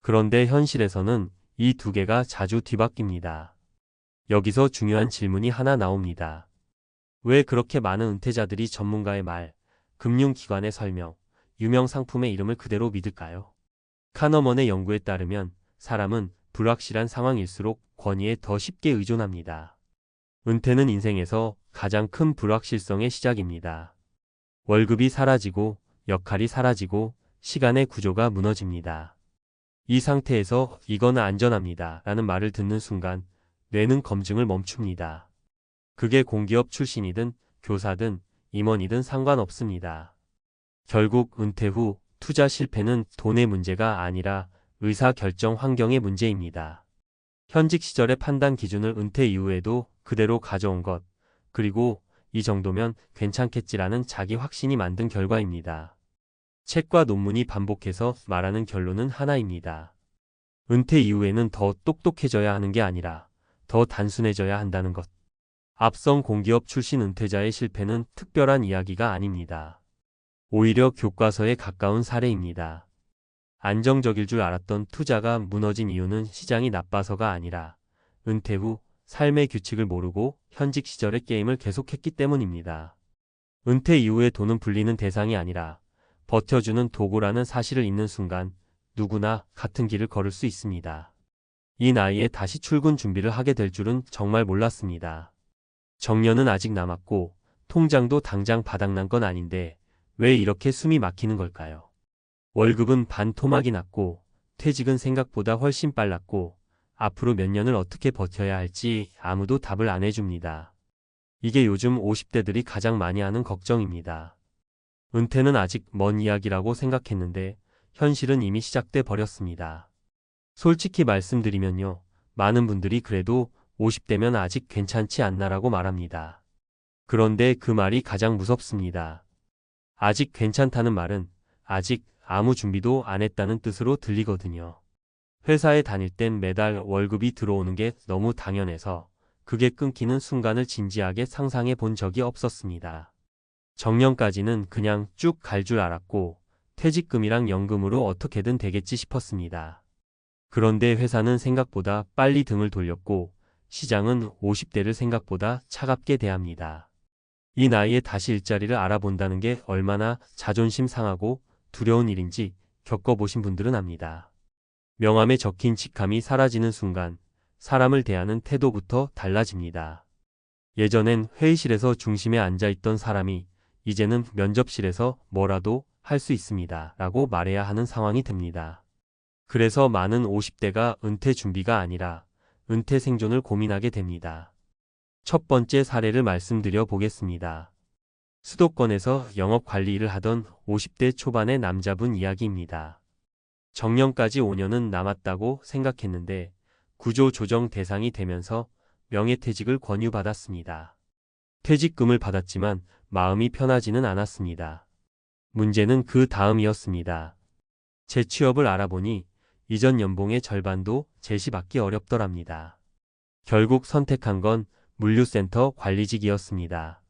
그런데 현실에서는 이 두 개가 자주 뒤바뀝니다. 여기서 중요한 질문이 하나 나옵니다. 왜 그렇게 많은 은퇴자들이 전문가의 말, 금융기관의 설명, 유명 상품의 이름을 그대로 믿을까요? 카너먼의 연구에 따르면 사람은 불확실한 상황일수록 권위에 더 쉽게 의존합니다. 은퇴는 인생에서 가장 큰 불확실성의 시작입니다. 월급이 사라지고 역할이 사라지고 시간의 구조가 무너집니다. 이 상태에서 이건 안전합니다 라는 말을 듣는 순간 뇌는 검증을 멈춥니다. 그게 공기업 출신이든 교사든 임원이든 상관없습니다. 결국 은퇴 후 투자 실패는 돈의 문제가 아니라 의사결정 환경의 문제입니다. 현직 시절의 판단 기준을 은퇴 이후에도 그대로 가져온 것, 그리고 이 정도면 괜찮겠지라는 자기 확신이 만든 결과입니다. 책과 논문이 반복해서 말하는 결론은 하나입니다. 은퇴 이후에는 더 똑똑해져야 하는 게 아니라 더 단순해져야 한다는 것. 앞선 공기업 출신 은퇴자의 실패는 특별한 이야기가 아닙니다. 오히려 교과서에 가까운 사례입니다. 안정적일 줄 알았던 투자가 무너진 이유는 시장이 나빠서가 아니라 은퇴 후 삶의 규칙을 모르고 현직 시절의 게임을 계속했기 때문입니다. 은퇴 이후에 돈은 불리는 대상이 아니라 버텨주는 도구라는 사실을 잊는 순간 누구나 같은 길을 걸을 수 있습니다. 이 나이에 다시 출근 준비를 하게 될 줄은 정말 몰랐습니다. 정년은 아직 남았고 통장도 당장 바닥난 건 아닌데 왜 이렇게 숨이 막히는 걸까요? 월급은 반토막이 났고 퇴직은 생각보다 훨씬 빨랐고 앞으로 몇 년을 어떻게 버텨야 할지 아무도 답을 안 해줍니다. 이게 요즘 50대들이 가장 많이 하는 걱정입니다. 은퇴는 아직 먼 이야기라고 생각했는데 현실은 이미 시작돼 버렸습니다. 솔직히 말씀드리면요. 많은 분들이 그래도 50대면 아직 괜찮지 않나라고 말합니다. 그런데 그 말이 가장 무섭습니다. 아직 괜찮다는 말은 아직 아무 준비도 안 했다는 뜻으로 들리거든요. 회사에 다닐 땐 매달 월급이 들어오는 게 너무 당연해서 그게 끊기는 순간을 진지하게 상상해 본 적이 없었습니다. 정년까지는 그냥 쭉 갈 줄 알았고 퇴직금이랑 연금으로 어떻게든 되겠지 싶었습니다. 그런데 회사는 생각보다 빨리 등을 돌렸고 시장은 50대를 생각보다 차갑게 대합니다. 이 나이에 다시 일자리를 알아본다는 게 얼마나 자존심 상하고 두려운 일인지 겪어보신 분들은 압니다. 명함에 적힌 직함이 사라지는 순간 사람을 대하는 태도부터 달라집니다. 예전엔 회의실에서 중심에 앉아있던 사람이 이제는 면접실에서 뭐라도 할 수 있습니다 라고 말해야 하는 상황이 됩니다. 그래서 많은 50대가 은퇴 준비가 아니라 은퇴 생존을 고민하게 됩니다. 첫 번째 사례를 말씀드려 보겠습니다. 수도권에서 영업관리 일을 하던 50대 초반의 남자분 이야기입니다. 정년까지 5년은 남았다고 생각했는데 구조조정 대상이 되면서 명예퇴직을 권유받았습니다. 퇴직금을 받았지만 마음이 편하지는 않았습니다. 문제는 그 다음이었습니다. 재취업을 알아보니 이전 연봉의 절반도 제시받기 어렵더랍니다. 결국 선택한 건 물류센터 관리직이었습니다.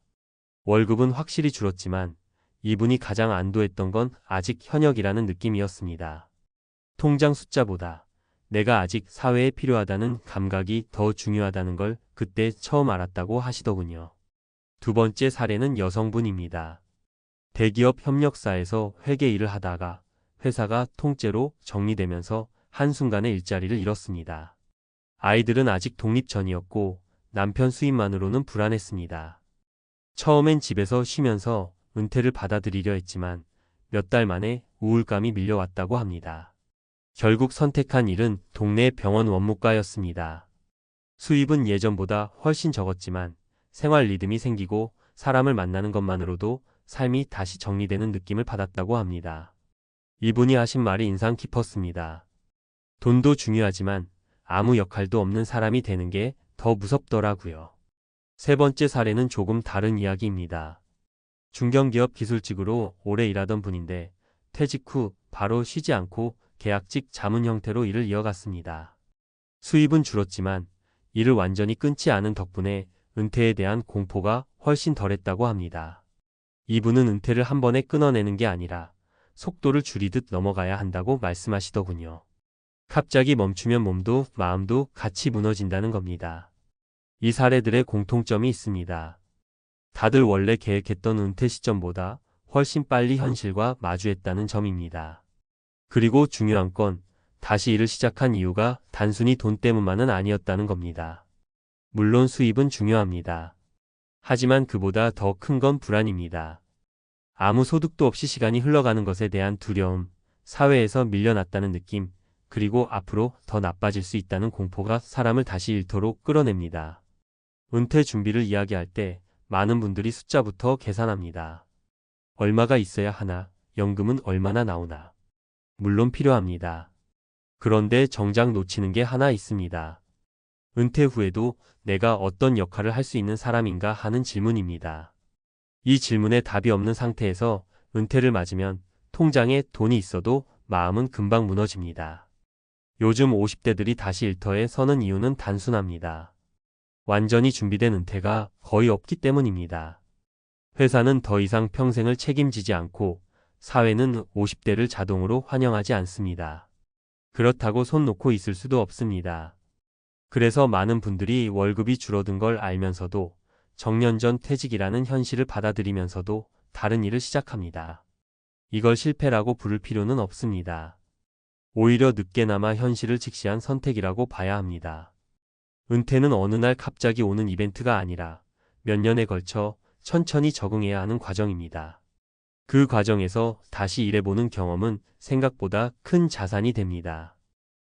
월급은 확실히 줄었지만 이분이 가장 안도했던 건 아직 현역이라는 느낌이었습니다. 통장 숫자보다 내가 아직 사회에 필요하다는 감각이 더 중요하다는 걸 그때 처음 알았다고 하시더군요. 두 번째 사례는 여성분입니다. 대기업 협력사에서 회계 일을 하다가 회사가 통째로 정리되면서 한순간에 일자리를 잃었습니다. 아이들은 아직 독립 전이었고 남편 수입만으로는 불안했습니다. 처음엔 집에서 쉬면서 은퇴를 받아들이려 했지만 몇 달 만에 우울감이 밀려왔다고 합니다. 결국 선택한 일은 동네 병원 원무과였습니다. 수입은 예전보다 훨씬 적었지만 생활 리듬이 생기고 사람을 만나는 것만으로도 삶이 다시 정리되는 느낌을 받았다고 합니다. 이분이 하신 말이 인상 깊었습니다. 돈도 중요하지만 아무 역할도 없는 사람이 되는 게 더 무섭더라고요. 세 번째 사례는 조금 다른 이야기입니다. 중견기업 기술직으로 오래 일하던 분인데 퇴직 후 바로 쉬지 않고 계약직 자문 형태로 일을 이어갔습니다. 수입은 줄었지만 일을 완전히 끊지 않은 덕분에 은퇴에 대한 공포가 훨씬 덜했다고 합니다. 이분은 은퇴를 한 번에 끊어내는 게 아니라 속도를 줄이듯 넘어가야 한다고 말씀하시더군요. 갑자기 멈추면 몸도 마음도 같이 무너진다는 겁니다. 이 사례들의 공통점이 있습니다. 다들 원래 계획했던 은퇴 시점보다 훨씬 빨리 현실과 마주했다는 점입니다. 그리고 중요한 건 다시 일을 시작한 이유가 단순히 돈 때문만은 아니었다는 겁니다. 물론 수입은 중요합니다. 하지만 그보다 더 큰 건 불안입니다. 아무 소득도 없이 시간이 흘러가는 것에 대한 두려움, 사회에서 밀려났다는 느낌, 그리고 앞으로 더 나빠질 수 있다는 공포가 사람을 다시 일터로 끌어냅니다. 은퇴 준비를 이야기할 때 많은 분들이 숫자부터 계산합니다. 얼마가 있어야 하나, 연금은 얼마나 나오나. 물론 필요합니다. 그런데 정작 놓치는 게 하나 있습니다. 은퇴 후에도 내가 어떤 역할을 할 수 있는 사람인가 하는 질문입니다. 이 질문에 답이 없는 상태에서 은퇴를 맞으면 통장에 돈이 있어도 마음은 금방 무너집니다. 요즘 50대들이 다시 일터에 서는 이유는 단순합니다. 완전히 준비된 은퇴가 거의 없기 때문입니다. 회사는 더 이상 평생을 책임지지 않고 사회는 50대를 자동으로 환영하지 않습니다. 그렇다고 손 놓고 있을 수도 없습니다. 그래서 많은 분들이 월급이 줄어든 걸 알면서도 정년 전 퇴직이라는 현실을 받아들이면서도 다른 일을 시작합니다. 이걸 실패라고 부를 필요는 없습니다. 오히려 늦게나마 현실을 직시한 선택이라고 봐야 합니다. 은퇴는 어느 날 갑자기 오는 이벤트가 아니라 몇 년에 걸쳐 천천히 적응해야 하는 과정입니다. 그 과정에서 다시 일해보는 경험은 생각보다 큰 자산이 됩니다.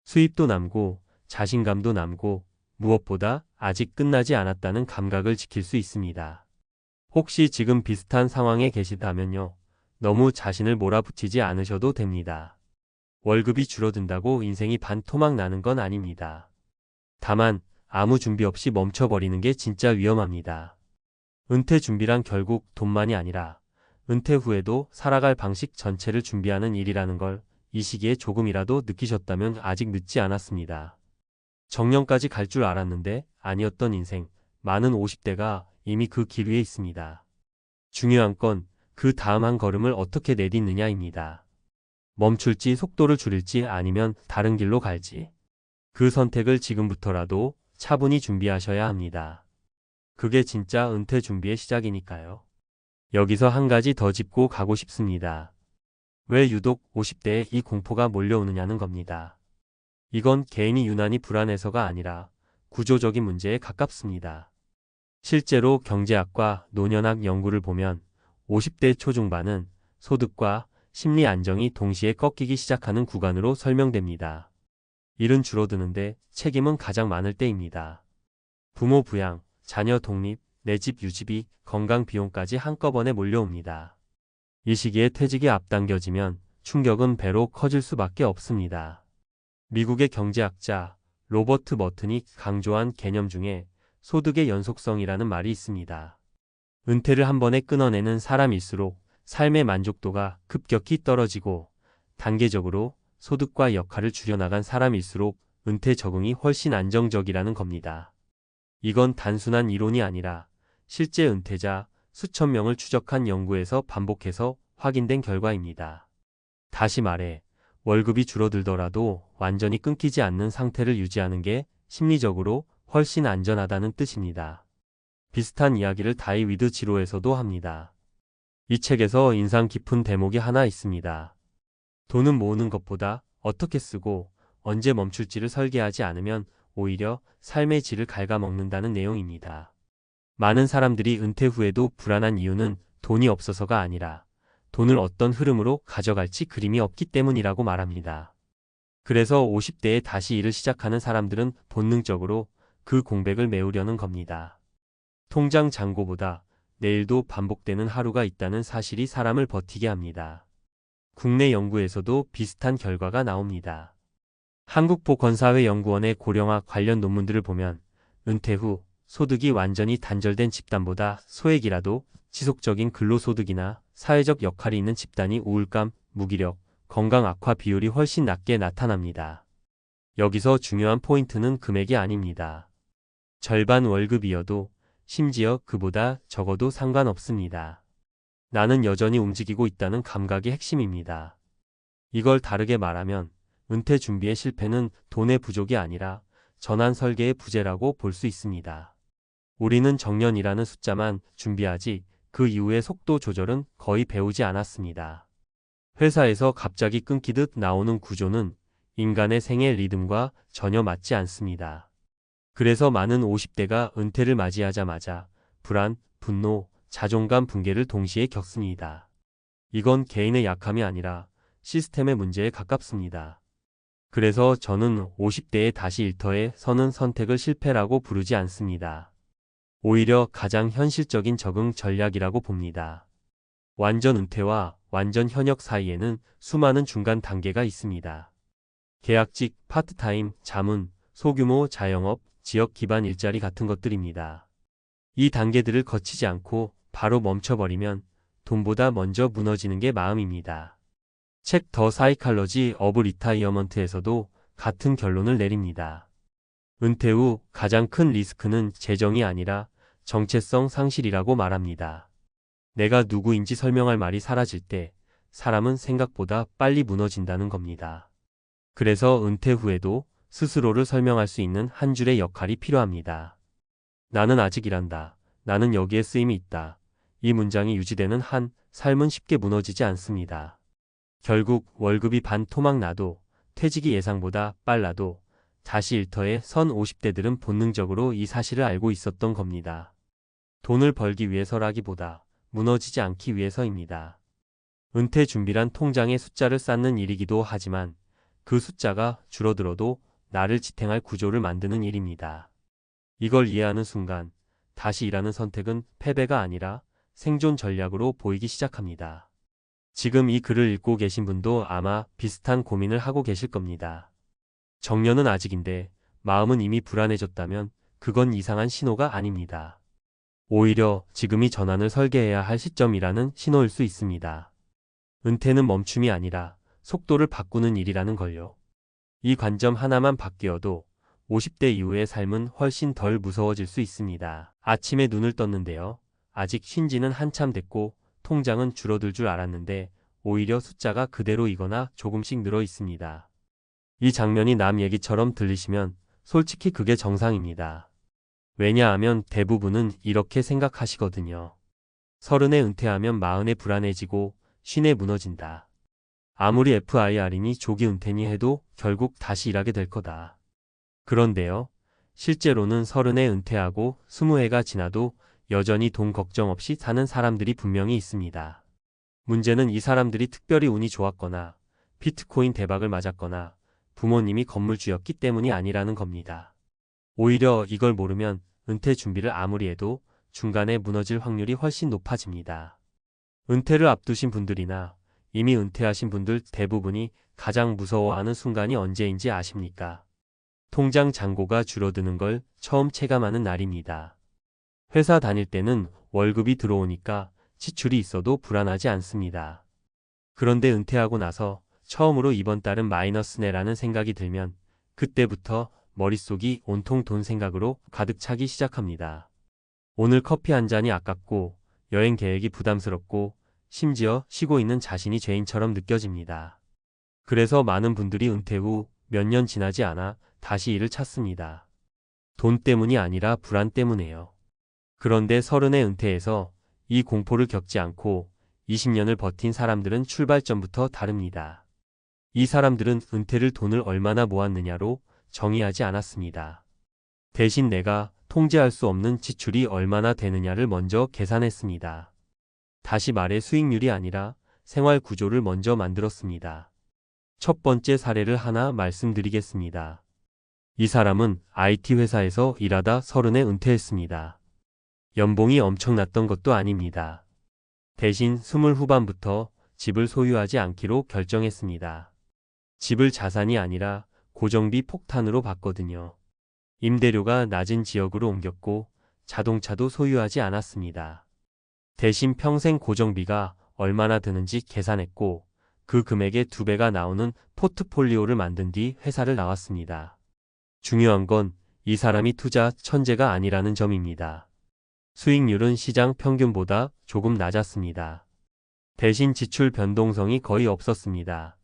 수입도 남고 자신감도 남고 무엇보다 아직 끝나지 않았다는 감각을 지킬 수 있습니다. 혹시 지금 비슷한 상황에 계시다면요. 너무 자신을 몰아붙이지 않으셔도 됩니다. 월급이 줄어든다고 인생이 반토막 나는 건 아닙니다. 다만 아무 준비 없이 멈춰버리는 게 진짜 위험합니다. 은퇴 준비란 결국 돈만이 아니라 은퇴 후에도 살아갈 방식 전체를 준비하는 일이라는 걸 이 시기에 조금이라도 느끼셨다면 아직 늦지 않았습니다. 정년까지 갈 줄 알았는데 아니었던 인생, 많은 50대가 이미 그 길 위에 있습니다. 중요한 건 그 다음 한 걸음을 어떻게 내딛느냐입니다. 멈출지 속도를 줄일지 아니면 다른 길로 갈지. 그 선택을 지금부터라도 차분히 준비하셔야 합니다. 그게 진짜 은퇴 준비의 시작이니까요. 여기서 한 가지 더 짚고 가고 싶습니다. 왜 유독 50대에 이 공포가 몰려오느냐는 겁니다. 이건 개인이 유난히 불안해서가 아니라 구조적인 문제에 가깝습니다. 실제로 경제학과 노년학 연구를 보면 50대 초중반은 소득과 심리 안정이 동시에 꺾이기 시작하는 구간으로 설명됩니다. 일은 줄어드는데 책임은 가장 많을 때입니다. 부모 부양, 자녀 독립, 내 집 유지비, 건강 비용까지 한꺼번에 몰려옵니다. 이 시기에 퇴직이 앞당겨지면 충격은 배로 커질 수밖에 없습니다. 미국의 경제학자 로버트 머튼이 강조한 개념 중에 소득의 연속성이라는 말이 있습니다. 은퇴를 한 번에 끊어내는 사람일수록 삶의 만족도가 급격히 떨어지고 단계적으로 소득과 역할을 줄여나간 사람일수록 은퇴 적응이 훨씬 안정적이라는 겁니다. 이건 단순한 이론이 아니라 실제 은퇴자 수천 명을 추적한 연구에서 반복해서 확인된 결과입니다. 다시 말해 월급이 줄어들더라도 완전히 끊기지 않는 상태를 유지하는 게 심리적으로 훨씬 안전하다는 뜻입니다. 비슷한 이야기를 다이위드 지로에서도 합니다. 이 책에서 인상 깊은 대목이 하나 있습니다. 돈은 모으는 것보다 어떻게 쓰고 언제 멈출지를 설계하지 않으면 오히려 삶의 질을 갉아먹는다는 내용입니다. 많은 사람들이 은퇴 후에도 불안한 이유는 돈이 없어서가 아니라 돈을 어떤 흐름으로 가져갈지 그림이 없기 때문이라고 말합니다. 그래서 50대에 다시 일을 시작하는 사람들은 본능적으로 그 공백을 메우려는 겁니다. 통장 잔고보다 내일도 반복되는 하루가 있다는 사실이 사람을 버티게 합니다. 국내 연구에서도 비슷한 결과가 나옵니다. 한국보건사회연구원의 고령화 관련 논문들을 보면 은퇴 후 소득이 완전히 단절된 집단보다 소액이라도 지속적인 근로소득이나 사회적 역할이 있는 집단이 우울감, 무기력, 건강 악화 비율이 훨씬 낮게 나타납니다. 여기서 중요한 포인트는 금액이 아닙니다. 절반 월급이어도 심지어 그보다 적어도 상관없습니다. 나는 여전히 움직이고 있다는 감각이 핵심입니다. 이걸 다르게 말하면 은퇴 준비의 실패는 돈의 부족이 아니라 전환 설계의 부재라고 볼 수 있습니다. 우리는 정년이라는 숫자만 준비하지 그 이후의 속도 조절은 거의 배우지 않았습니다. 회사에서 갑자기 끊기듯 나오는 구조는 인간의 생애 리듬과 전혀 맞지 않습니다. 그래서 많은 50대가 은퇴를 맞이하자마자 불안, 분노, 자존감 붕괴를 동시에 겪습니다. 이건 개인의 약함이 아니라 시스템의 문제에 가깝습니다. 그래서 저는 50대에 다시 일터에 서는 선택을 실패라고 부르지 않습니다. 오히려 가장 현실적인 적응 전략이라고 봅니다. 완전 은퇴와 완전 현역 사이에는 수많은 중간 단계가 있습니다. 계약직, 파트타임, 자문, 소규모 자영업, 지역 기반 일자리 같은 것들입니다. 이 단계들을 거치지 않고 바로 멈춰버리면 돈보다 먼저 무너지는 게 마음입니다. 책 더 사이칼러지 오브 리타이어먼트에서도 같은 결론을 내립니다. 은퇴 후 가장 큰 리스크는 재정이 아니라 정체성 상실이라고 말합니다. 내가 누구인지 설명할 말이 사라질 때 사람은 생각보다 빨리 무너진다는 겁니다. 그래서 은퇴 후에도 스스로를 설명할 수 있는 한 줄의 역할이 필요합니다. 나는 아직 일한다. 나는 여기에 쓰임이 있다. 이 문장이 유지되는 한 삶은 쉽게 무너지지 않습니다. 결국 월급이 반 토막 나도 퇴직이 예상보다 빨라도 다시 일터에 선 50대들은 본능적으로 이 사실을 알고 있었던 겁니다. 돈을 벌기 위해서라기보다 무너지지 않기 위해서입니다. 은퇴 준비란 통장에 숫자를 쌓는 일이기도 하지만 그 숫자가 줄어들어도 나를 지탱할 구조를 만드는 일입니다. 이걸 이해하는 순간 다시 일하는 선택은 패배가 아니라 생존 전략으로 보이기 시작합니다. 지금 이 글을 읽고 계신 분도 아마 비슷한 고민을 하고 계실 겁니다. 정년은 아직인데 마음은 이미 불안해졌다면 그건 이상한 신호가 아닙니다. 오히려 지금이 전환을 설계해야 할 시점이라는 신호일 수 있습니다. 은퇴는 멈춤이 아니라 속도를 바꾸는 일이라는 걸요. 이 관점 하나만 바뀌어도 50대 이후의 삶은 훨씬 덜 무서워질 수 있습니다. 아침에 눈을 떴는데요. 아직 쉰 지는 한참 됐고 통장은 줄어들 줄 알았는데 오히려 숫자가 그대로이거나 조금씩 늘어 있습니다. 이 장면이 남 얘기처럼 들리시면 솔직히 그게 정상입니다. 왜냐하면 대부분은 이렇게 생각하시거든요. 30에 은퇴하면 40에 불안해지고 50에 무너진다. 아무리 FIR이니 조기 은퇴니 해도 결국 다시 일하게 될 거다. 그런데요. 실제로는 30에 은퇴하고 20해가 지나도 여전히 돈 걱정 없이 사는 사람들이 분명히 있습니다. 문제는 이 사람들이 특별히 운이 좋았거나 비트코인 대박을 맞았거나 부모님이 건물주였기 때문이 아니라는 겁니다. 오히려 이걸 모르면 은퇴 준비를 아무리 해도 중간에 무너질 확률이 훨씬 높아집니다. 은퇴를 앞두신 분들이나 이미 은퇴하신 분들 대부분이 가장 무서워하는 순간이 언제인지 아십니까? 통장 잔고가 줄어드는 걸 처음 체감하는 날입니다. 회사 다닐 때는 월급이 들어오니까 지출이 있어도 불안하지 않습니다. 그런데 은퇴하고 나서 처음으로 이번 달은 마이너스네라는 생각이 들면 그때부터 머릿속이 온통 돈 생각으로 가득 차기 시작합니다. 오늘 커피 한 잔이 아깝고 여행 계획이 부담스럽고 심지어 쉬고 있는 자신이 죄인처럼 느껴집니다. 그래서 많은 분들이 은퇴 후 몇 년 지나지 않아 다시 일을 찾습니다. 돈 때문이 아니라 불안 때문에요. 그런데 30에 은퇴해서 이 공포를 겪지 않고 20년을 버틴 사람들은 출발점부터 다릅니다. 이 사람들은 은퇴를 돈을 얼마나 모았느냐로 정의하지 않았습니다. 대신 내가 통제할 수 없는 지출이 얼마나 되느냐를 먼저 계산했습니다. 다시 말해 수익률이 아니라 생활 구조를 먼저 만들었습니다. 첫 번째 사례를 하나 말씀드리겠습니다. 이 사람은 IT 회사에서 일하다 30에 은퇴했습니다. 연봉이 엄청났던 것도 아닙니다. 대신 20 후반부터 집을 소유하지 않기로 결정했습니다. 집을 자산이 아니라 고정비 폭탄으로 봤거든요. 임대료가 낮은 지역으로 옮겼고 자동차도 소유하지 않았습니다. 대신 평생 고정비가 얼마나 드는지 계산했고 그 금액의 2배가 나오는 포트폴리오를 만든 뒤 회사를 나왔습니다. 중요한 건 이 사람이 투자 천재가 아니라는 점입니다. 수익률은 시장 평균보다 조금 낮았습니다. 대신 지출 변동성이 거의 없었습니다.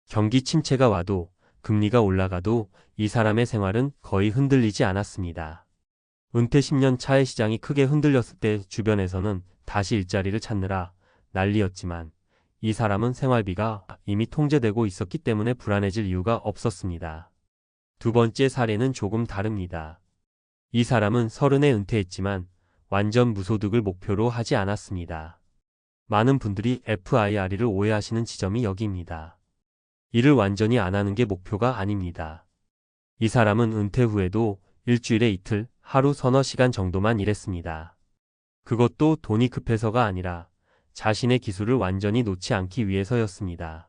경기 침체가 와도 금리가 올라가도 이 사람의 생활은 거의 흔들리지 않았습니다. 은퇴 10년 차에 시장이 크게 흔들렸을 때 주변에서는 다시 일자리를 찾느라 난리였지만 이 사람은 생활비가 이미 통제되고 있었기 때문에 불안해질 이유가 없었습니다. 두 번째 사례는 조금 다릅니다. 이 사람은 30에 은퇴했지만 완전 무소득을 목표로 하지 않았습니다. 많은 분들이 FIRE를 오해하시는 지점이 여기입니다. 일을 완전히 안 하는 게 목표가 아닙니다. 이 사람은 은퇴 후에도 일주일에 이틀, 하루 서너 시간 정도만 일했습니다. 그것도 돈이 급해서가 아니라 자신의 기술을 완전히 놓지 않기 위해서였습니다.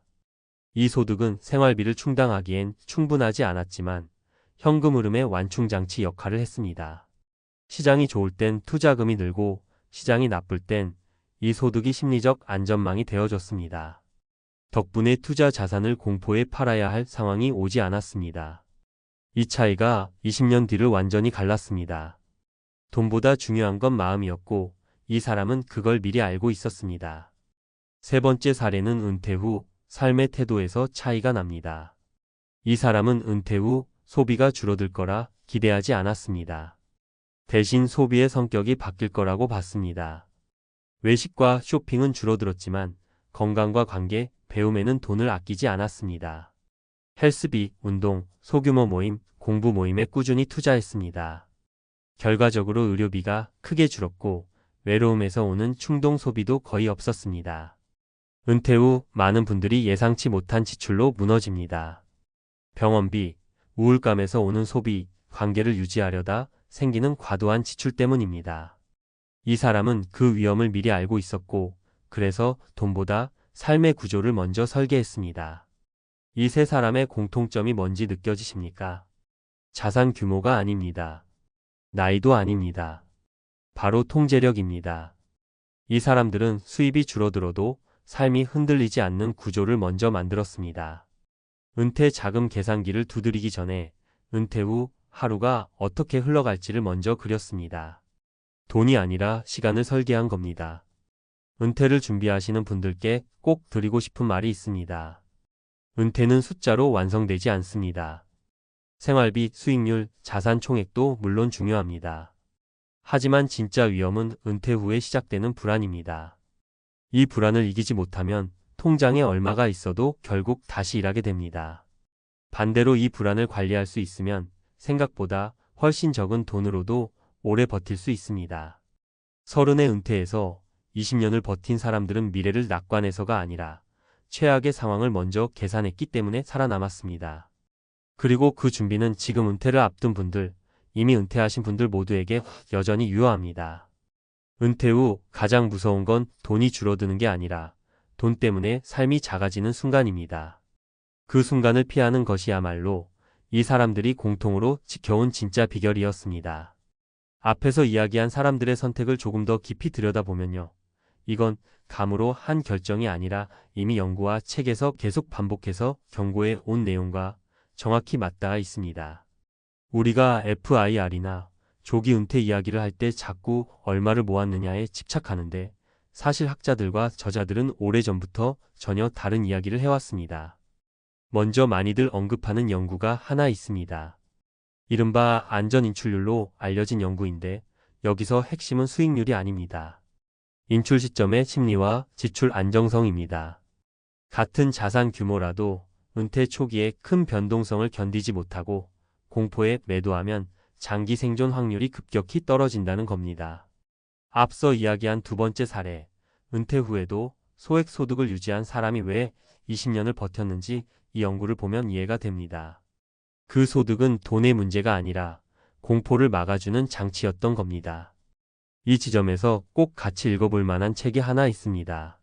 이 소득은 생활비를 충당하기엔 충분하지 않았지만 현금 흐름의 완충장치 역할을 했습니다. 시장이 좋을 땐 투자금이 늘고 시장이 나쁠 땐 이 소득이 심리적 안전망이 되어줬습니다. 덕분에 투자 자산을 공포에 팔아야 할 상황이 오지 않았습니다. 이 차이가 20년 뒤를 완전히 갈랐습니다. 돈보다 중요한 건 마음이었고 이 사람은 그걸 미리 알고 있었습니다. 세 번째 사례는 은퇴 후 삶의 태도에서 차이가 납니다. 이 사람은 은퇴 후 소비가 줄어들 거라 기대하지 않았습니다. 대신 소비의 성격이 바뀔 거라고 봤습니다. 외식과 쇼핑은 줄어들었지만 건강과 관계, 배움에는 돈을 아끼지 않았습니다. 헬스비, 운동, 소규모 모임, 공부 모임에 꾸준히 투자했습니다. 결과적으로 의료비가 크게 줄었고 외로움에서 오는 충동 소비도 거의 없었습니다. 은퇴 후 많은 분들이 예상치 못한 지출로 무너집니다. 병원비, 우울감에서 오는 소비, 관계를 유지하려다 생기는 과도한 지출 때문입니다. 이 사람은 그 위험을 미리 알고 있었고 그래서 돈보다 삶의 구조를 먼저 설계했습니다. 이 세 사람의 공통점이 뭔지 느껴지십니까? 자산 규모가 아닙니다. 나이도 아닙니다. 바로 통제력입니다. 이 사람들은 수입이 줄어들어도 삶이 흔들리지 않는 구조를 먼저 만들었습니다. 은퇴 자금 계산기를 두드리기 전에 은퇴 후 하루가 어떻게 흘러갈지를 먼저 그렸습니다. 돈이 아니라 시간을 설계한 겁니다. 은퇴를 준비하시는 분들께 꼭 드리고 싶은 말이 있습니다. 은퇴는 숫자로 완성되지 않습니다. 생활비, 수익률, 자산 총액도 물론 중요합니다. 하지만 진짜 위험은 은퇴 후에 시작되는 불안입니다. 이 불안을 이기지 못하면 통장에 얼마가 있어도 결국 다시 일하게 됩니다. 반대로 이 불안을 관리할 수 있으면 생각보다 훨씬 적은 돈으로도 오래 버틸 수 있습니다. 30에 은퇴해서 20년을 버틴 사람들은 미래를 낙관해서가 아니라 최악의 상황을 먼저 계산했기 때문에 살아남았습니다. 그리고 그 준비는 지금 은퇴를 앞둔 분들, 이미 은퇴하신 분들 모두에게 여전히 유효합니다. 은퇴 후 가장 무서운 건 돈이 줄어드는 게 아니라 돈 때문에 삶이 작아지는 순간입니다. 그 순간을 피하는 것이야말로 이 사람들이 공통으로 지켜온 진짜 비결이었습니다. 앞에서 이야기한 사람들의 선택을 조금 더 깊이 들여다보면요. 이건 감으로 한 결정이 아니라 이미 연구와 책에서 계속 반복해서 경고해 온 내용과 정확히 맞닿아 있습니다. 우리가 FIR이나 조기 은퇴 이야기를 할 때 자꾸 얼마를 모았느냐에 집착하는데 사실 학자들과 저자들은 오래전부터 전혀 다른 이야기를 해왔습니다. 먼저 많이들 언급하는 연구가 하나 있습니다. 이른바 안전인출률로 알려진 연구인데 여기서 핵심은 수익률이 아닙니다. 인출 시점의 심리와 지출 안정성입니다. 같은 자산 규모라도 은퇴 초기에 큰 변동성을 견디지 못하고 공포에 매도하면 장기 생존 확률이 급격히 떨어진다는 겁니다. 앞서 이야기한 두 번째 사례, 은퇴 후에도 소액 소득을 유지한 사람이 왜 20년을 버텼는지 이 연구를 보면 이해가 됩니다. 그 소득은 돈의 문제가 아니라 공포를 막아주는 장치였던 겁니다. 이 지점에서 꼭 같이 읽어볼 만한 책이 하나 있습니다.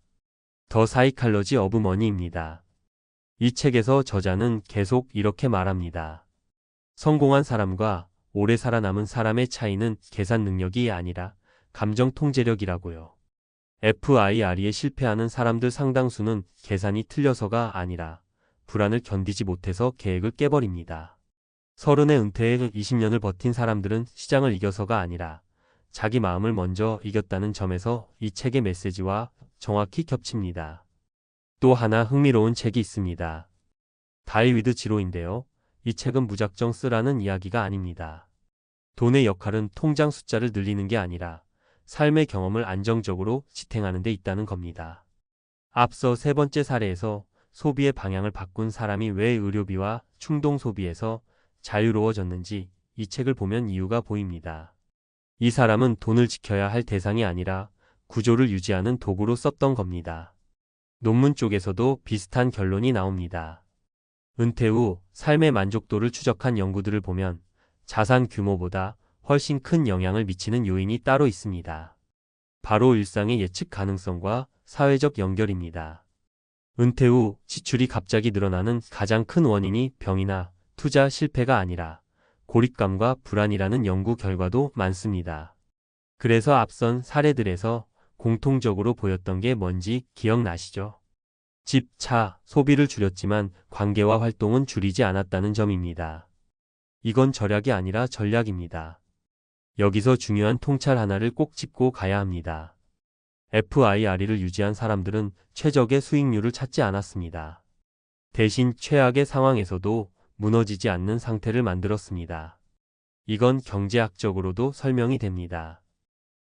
더 사이칼러지 오브 머니입니다. 이 책에서 저자는 계속 이렇게 말합니다. 성공한 사람과 오래 살아남은 사람의 차이는 계산 능력이 아니라 감정 통제력이라고요. FIRE에 실패하는 사람들 상당수는 계산이 틀려서가 아니라 불안을 견디지 못해서 계획을 깨버립니다. 30의 은퇴에 20년을 버틴 사람들은 시장을 이겨서가 아니라 자기 마음을 먼저 이겼다는 점에서 이 책의 메시지와 정확히 겹칩니다. 또 하나 흥미로운 책이 있습니다. 다이 위드 지로인데요. 이 책은 무작정 쓰라는 이야기가 아닙니다. 돈의 역할은 통장 숫자를 늘리는 게 아니라 삶의 경험을 안정적으로 지탱하는 데 있다는 겁니다. 앞서 세 번째 사례에서 소비의 방향을 바꾼 사람이 왜 의료비와 충동 소비에서 자유로워졌는지 이 책을 보면 이유가 보입니다. 이 사람은 돈을 지켜야 할 대상이 아니라 구조를 유지하는 도구로 썼던 겁니다. 논문 쪽에서도 비슷한 결론이 나옵니다. 은퇴 후 삶의 만족도를 추적한 연구들을 보면 자산 규모보다 훨씬 큰 영향을 미치는 요인이 따로 있습니다. 바로 일상의 예측 가능성과 사회적 연결입니다. 은퇴 후 지출이 갑자기 늘어나는 가장 큰 원인이 병이나 투자 실패가 아니라 고립감과 불안이라는 연구 결과도 많습니다. 그래서 앞선 사례들에서 공통적으로 보였던 게 뭔지 기억나시죠? 집, 차, 소비를 줄였지만 관계와 활동은 줄이지 않았다는 점입니다. 이건 절약이 아니라 전략입니다. 여기서 중요한 통찰 하나를 꼭 짚고 가야 합니다. FIRE를 유지한 사람들은 최적의 수익률을 찾지 않았습니다. 대신 최악의 상황에서도 무너지지 않는 상태를 만들었습니다. 이건 경제학적으로도 설명이 됩니다.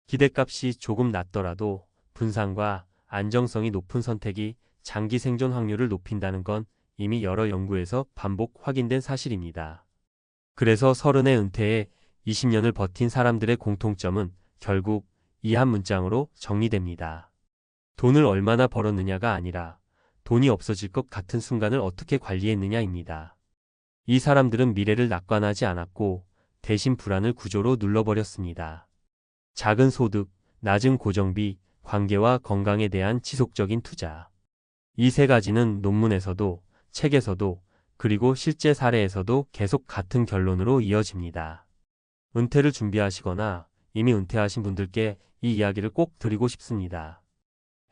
기대값이 조금 낮더라도 분산과 안정성이 높은 선택이 장기 생존 확률을 높인다는 건 이미 여러 연구에서 반복 확인된 사실입니다. 그래서 30의 은퇴에 20년을 버틴 사람들의 공통점은 결국 이 한 문장으로 정리됩니다. 돈을 얼마나 벌었느냐가 아니라 돈이 없어질 것 같은 순간을 어떻게 관리했느냐입니다. 이 사람들은 미래를 낙관하지 않았고 대신 불안을 구조로 눌러버렸습니다. 작은 소득, 낮은 고정비, 관계와 건강에 대한 지속적인 투자. 이 세 가지는 논문에서도, 책에서도, 그리고 실제 사례에서도 계속 같은 결론으로 이어집니다. 은퇴를 준비하시거나 이미 은퇴하신 분들께 이 이야기를 꼭 드리고 싶습니다.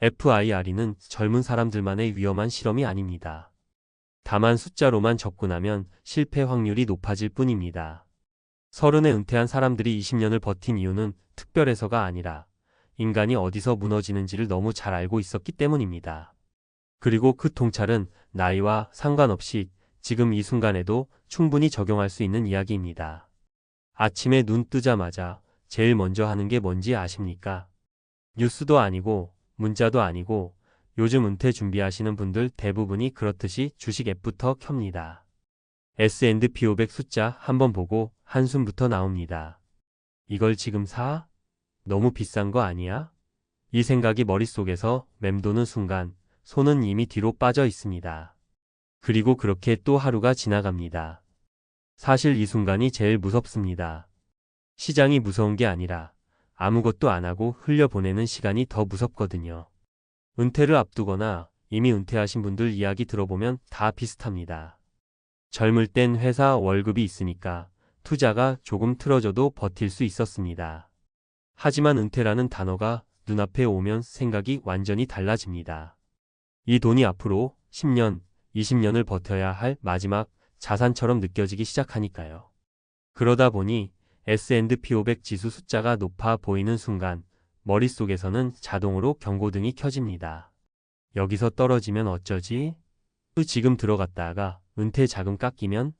FIRE는 젊은 사람들만의 위험한 실험이 아닙니다. 다만 숫자로만 접근하면 실패 확률이 높아질 뿐입니다. 30에 은퇴한 사람들이 20년을 버틴 이유는 특별해서가 아니라 인간이 어디서 무너지는지를 너무 잘 알고 있었기 때문입니다. 그리고 그 통찰은 나이와 상관없이 지금 이 순간에도 충분히 적용할 수 있는 이야기입니다. 아침에 눈 뜨자마자 제일 먼저 하는 게 뭔지 아십니까? 뉴스도 아니고 문자도 아니고 요즘 은퇴 준비하시는 분들 대부분이 그렇듯이 주식 앱부터 켭니다. S&P 500 숫자 한번 보고 한숨부터 나옵니다. 이걸 지금 사? 너무 비싼 거 아니야? 이 생각이 머릿속에서 맴도는 순간 손은 이미 뒤로 빠져 있습니다. 그리고 그렇게 또 하루가 지나갑니다. 사실 이 순간이 제일 무섭습니다. 시장이 무서운 게 아니라 아무것도 안 하고 흘려보내는 시간이 더 무섭거든요. 은퇴를 앞두거나 이미 은퇴하신 분들 이야기 들어보면 다 비슷합니다. 젊을 땐 회사 월급이 있으니까 투자가 조금 틀어져도 버틸 수 있었습니다. 하지만 은퇴라는 단어가 눈앞에 오면 생각이 완전히 달라집니다. 이 돈이 앞으로 10년, 20년을 버텨야 할 마지막 자산처럼 느껴지기 시작하니까요. 그러다 보니 S&P 500 지수 숫자가 높아 보이는 순간 머릿속에서는 자동으로 경고등이 켜집니다. 여기서 떨어지면 어쩌지? 지금 들어갔다가 은퇴 자금 깎이면?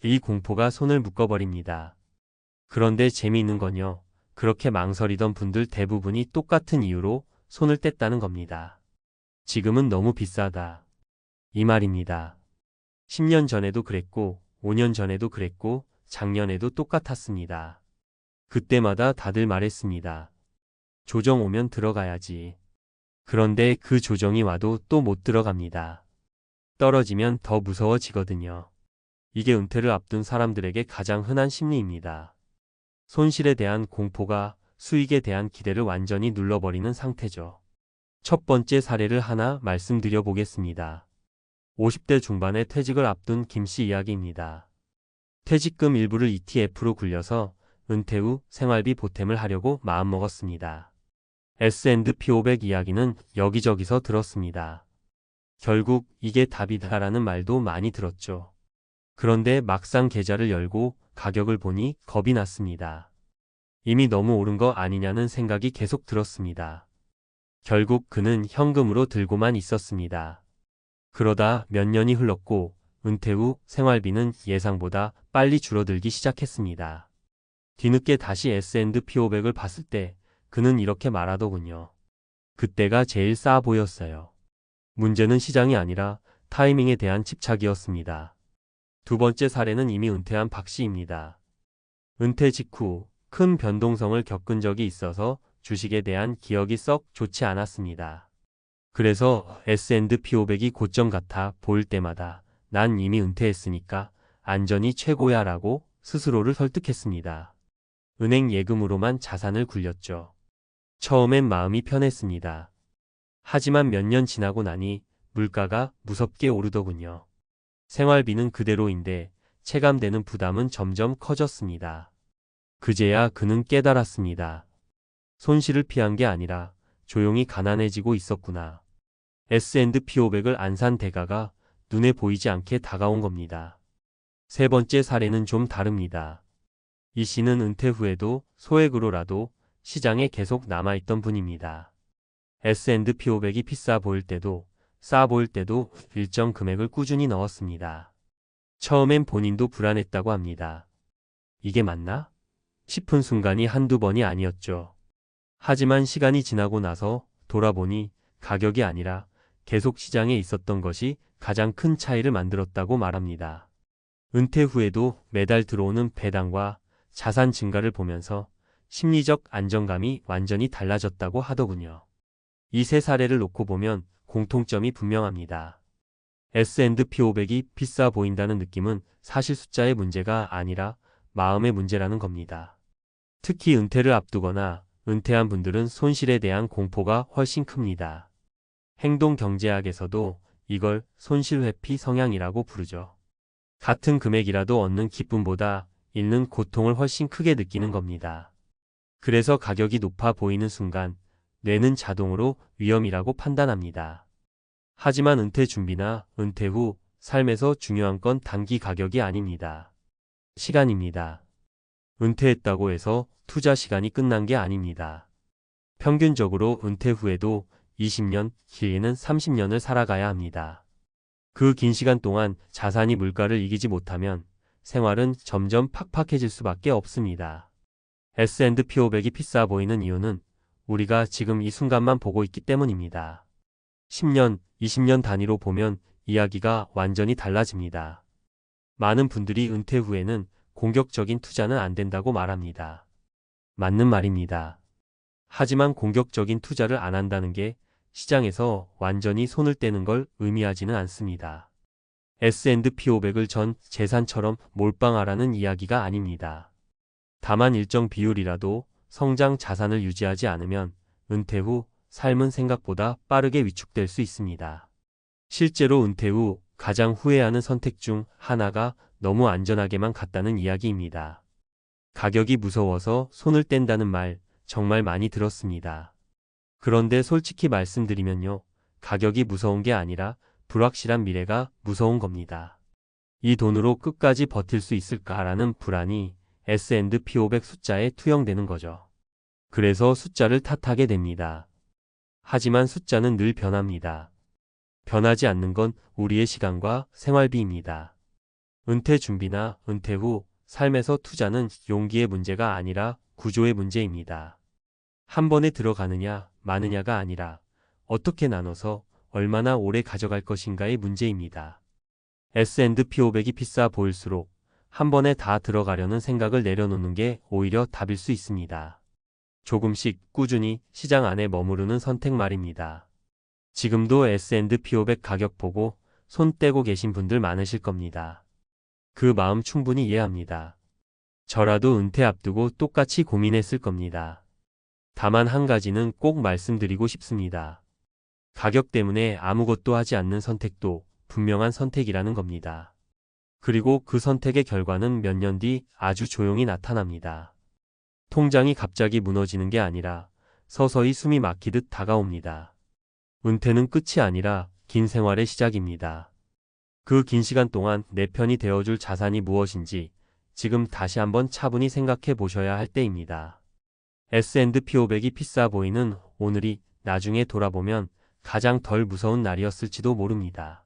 이 공포가 손을 묶어버립니다. 그런데 재미있는 건요. 그렇게 망설이던 분들 대부분이 똑같은 이유로 손을 뗐다는 겁니다. 지금은 너무 비싸다. 이 말입니다. 10년 전에도 그랬고, 5년 전에도 그랬고, 작년에도 똑같았습니다. 그때마다 다들 말했습니다. 조정 오면 들어가야지. 그런데 그 조정이 와도 또 못 들어갑니다. 떨어지면 더 무서워지거든요. 이게 은퇴를 앞둔 사람들에게 가장 흔한 심리입니다. 손실에 대한 공포가 수익에 대한 기대를 완전히 눌러버리는 상태죠. 첫 번째 사례를 하나 말씀드려 보겠습니다. 50대 중반에 퇴직을 앞둔 김 씨 이야기입니다. 퇴직금 일부를 ETF로 굴려서 은퇴 후 생활비 보탬을 하려고 마음먹었습니다. S&P 500 이야기는 여기저기서 들었습니다. 결국 이게 답이다라는 말도 많이 들었죠. 그런데 막상 계좌를 열고 가격을 보니 겁이 났습니다. 이미 너무 오른 거 아니냐는 생각이 계속 들었습니다. 결국 그는 현금으로 들고만 있었습니다. 그러다 몇 년이 흘렀고 은퇴 후 생활비는 예상보다 빨리 줄어들기 시작했습니다. 뒤늦게 다시 S&P 500을 봤을 때 그는 이렇게 말하더군요. 그때가 제일 싸 보였어요. 문제는 시장이 아니라 타이밍에 대한 집착이었습니다. 두 번째 사례는 이미 은퇴한 박 씨입니다. 은퇴 직후 큰 변동성을 겪은 적이 있어서 주식에 대한 기억이 썩 좋지 않았습니다. 그래서 S&P 500이 고점 같아 보일 때마다 난 이미 은퇴했으니까 안전이 최고야 라고 스스로를 설득했습니다. 은행 예금으로만 자산을 굴렸죠. 처음엔 마음이 편했습니다. 하지만 몇 년 지나고 나니 물가가 무섭게 오르더군요. 생활비는 그대로인데 체감되는 부담은 점점 커졌습니다. 그제야 그는 깨달았습니다. 손실을 피한 게 아니라 조용히 가난해지고 있었구나. S&P 500을 안 산 대가가 눈에 보이지 않게 다가온 겁니다. 세 번째 사례는 좀 다릅니다. 이 씨는 은퇴 후에도 소액으로라도 시장에 계속 남아있던 분입니다. S&P 500이 비싸 보일 때도 싸 보일 때도 일정 금액을 꾸준히 넣었습니다. 처음엔 본인도 불안했다고 합니다. 이게 맞나? 싶은 순간이 한두 번이 아니었죠. 하지만 시간이 지나고 나서 돌아보니 가격이 아니라 계속 시장에 있었던 것이 가장 큰 차이를 만들었다고 말합니다. 은퇴 후에도 매달 들어오는 배당과 자산 증가를 보면서 심리적 안정감이 완전히 달라졌다고 하더군요. 이 세 사례를 놓고 보면 공통점이 분명합니다. S&P 500이 비싸 보인다는 느낌은 사실 숫자의 문제가 아니라 마음의 문제라는 겁니다. 특히 은퇴를 앞두거나 은퇴한 분들은 손실에 대한 공포가 훨씬 큽니다. 행동경제학에서도 이걸 손실회피 성향이라고 부르죠. 같은 금액이라도 얻는 기쁨보다 잃는 고통을 훨씬 크게 느끼는 겁니다. 그래서 가격이 높아 보이는 순간 뇌는 자동으로 위험이라고 판단합니다. 하지만 은퇴 준비나 은퇴 후 삶에서 중요한 건 단기 가격이 아닙니다. 시간입니다. 은퇴했다고 해서 투자 시간이 끝난 게 아닙니다. 평균적으로 은퇴 후에도 20년, 길게는 30년을 살아가야 합니다. 그 긴 시간 동안 자산이 물가를 이기지 못하면 생활은 점점 팍팍해질 수밖에 없습니다. S&P 500이 비싸 보이는 이유는 우리가 지금 이 순간만 보고 있기 때문입니다. 10년, 20년 단위로 보면 이야기가 완전히 달라집니다. 많은 분들이 은퇴 후에는 공격적인 투자는 안 된다고 말합니다. 맞는 말입니다. 하지만 공격적인 투자를 안 한다는 게 시장에서 완전히 손을 떼는 걸 의미하지는 않습니다. S&P 500을 전 재산처럼 몰빵하라는 이야기가 아닙니다. 다만 일정 비율이라도 성장 자산을 유지하지 않으면 은퇴 후 삶은 생각보다 빠르게 위축될 수 있습니다. 실제로 은퇴 후 가장 후회하는 선택 중 하나가 너무 안전하게만 갔다는 이야기입니다. 가격이 무서워서 손을 뗀다는 말 정말 많이 들었습니다. 그런데 솔직히 말씀드리면요. 가격이 무서운 게 아니라 불확실한 미래가 무서운 겁니다. 이 돈으로 끝까지 버틸 수 있을까라는 불안이 S&P 500 숫자에 투영되는 거죠. 그래서 숫자를 탓하게 됩니다. 하지만 숫자는 늘 변합니다. 변하지 않는 건 우리의 시간과 생활비입니다. 은퇴 준비나 은퇴 후 삶에서 투자는 용기의 문제가 아니라 구조의 문제입니다. 한 번에 들어가느냐 많으냐가 아니라 어떻게 나눠서 얼마나 오래 가져갈 것인가의 문제입니다. S&P 500이 비싸 보일수록 한 번에 다 들어가려는 생각을 내려놓는 게 오히려 답일 수 있습니다. 조금씩 꾸준히 시장 안에 머무르는 선택 말입니다. 지금도 S&P 500 가격 보고 손 떼고 계신 분들 많으실 겁니다. 그 마음 충분히 이해합니다. 저라도 은퇴 앞두고 똑같이 고민했을 겁니다. 다만 한 가지는 꼭 말씀드리고 싶습니다. 가격 때문에 아무것도 하지 않는 선택도 분명한 선택이라는 겁니다. 그리고 그 선택의 결과는 몇 년 뒤 아주 조용히 나타납니다. 통장이 갑자기 무너지는 게 아니라 서서히 숨이 막히듯 다가옵니다. 은퇴는 끝이 아니라 긴 생활의 시작입니다. 그 긴 시간 동안 내 편이 되어줄 자산이 무엇인지 지금 다시 한번 차분히 생각해 보셔야 할 때입니다. S&P 500이 비싸 보이는 오늘이 나중에 돌아보면 가장 덜 무서운 날이었을지도 모릅니다.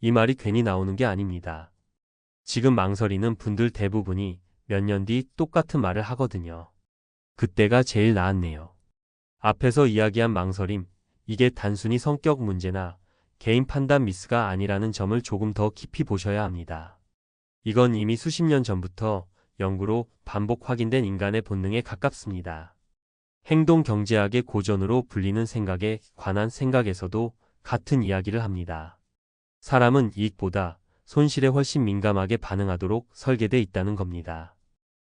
이 말이 괜히 나오는 게 아닙니다. 지금 망설이는 분들 대부분이 몇 년 뒤 똑같은 말을 하거든요. 그때가 제일 나았네요. 앞에서 이야기한 망설임, 이게 단순히 성격 문제나 개인 판단 미스가 아니라는 점을 조금 더 깊이 보셔야 합니다. 이건 이미 수십 년 전부터 연구로 반복 확인된 인간의 본능에 가깝습니다. 행동 경제학의 고전으로 불리는 생각에 관한 생각에서도 같은 이야기를 합니다. 사람은 이익보다 손실에 훨씬 민감하게 반응하도록 설계돼 있다는 겁니다.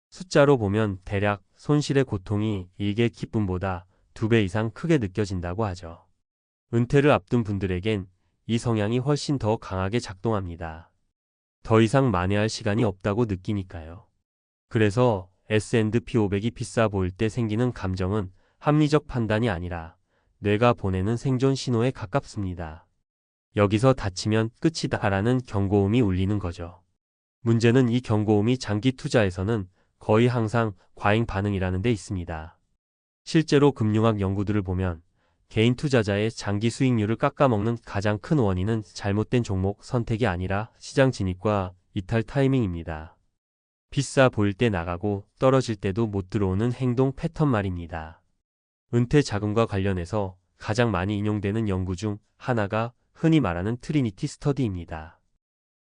숫자로 보면 대략 손실의 고통이 이익의 기쁨보다 2배 이상 크게 느껴진다고 하죠. 은퇴를 앞둔 분들에겐 이 성향이 훨씬 더 강하게 작동합니다. 더 이상 만회할 시간이 없다고 느끼니까요. 그래서 S&P 500이 비싸 보일 때 생기는 감정은 합리적 판단이 아니라 뇌가 보내는 생존 신호에 가깝습니다. 여기서 다치면 끝이다라는 경고음이 울리는 거죠. 문제는 이 경고음이 장기 투자에서는 거의 항상 과잉 반응이라는 데 있습니다. 실제로 금융학 연구들을 보면 개인 투자자의 장기 수익률을 깎아먹는 가장 큰 원인은 잘못된 종목 선택이 아니라 시장 진입과 이탈 타이밍입니다. 비싸 보일 때 나가고 떨어질 때도 못 들어오는 행동 패턴 말입니다. 은퇴 자금과 관련해서 가장 많이 인용되는 연구 중 하나가 흔히 말하는 트리니티 스터디입니다.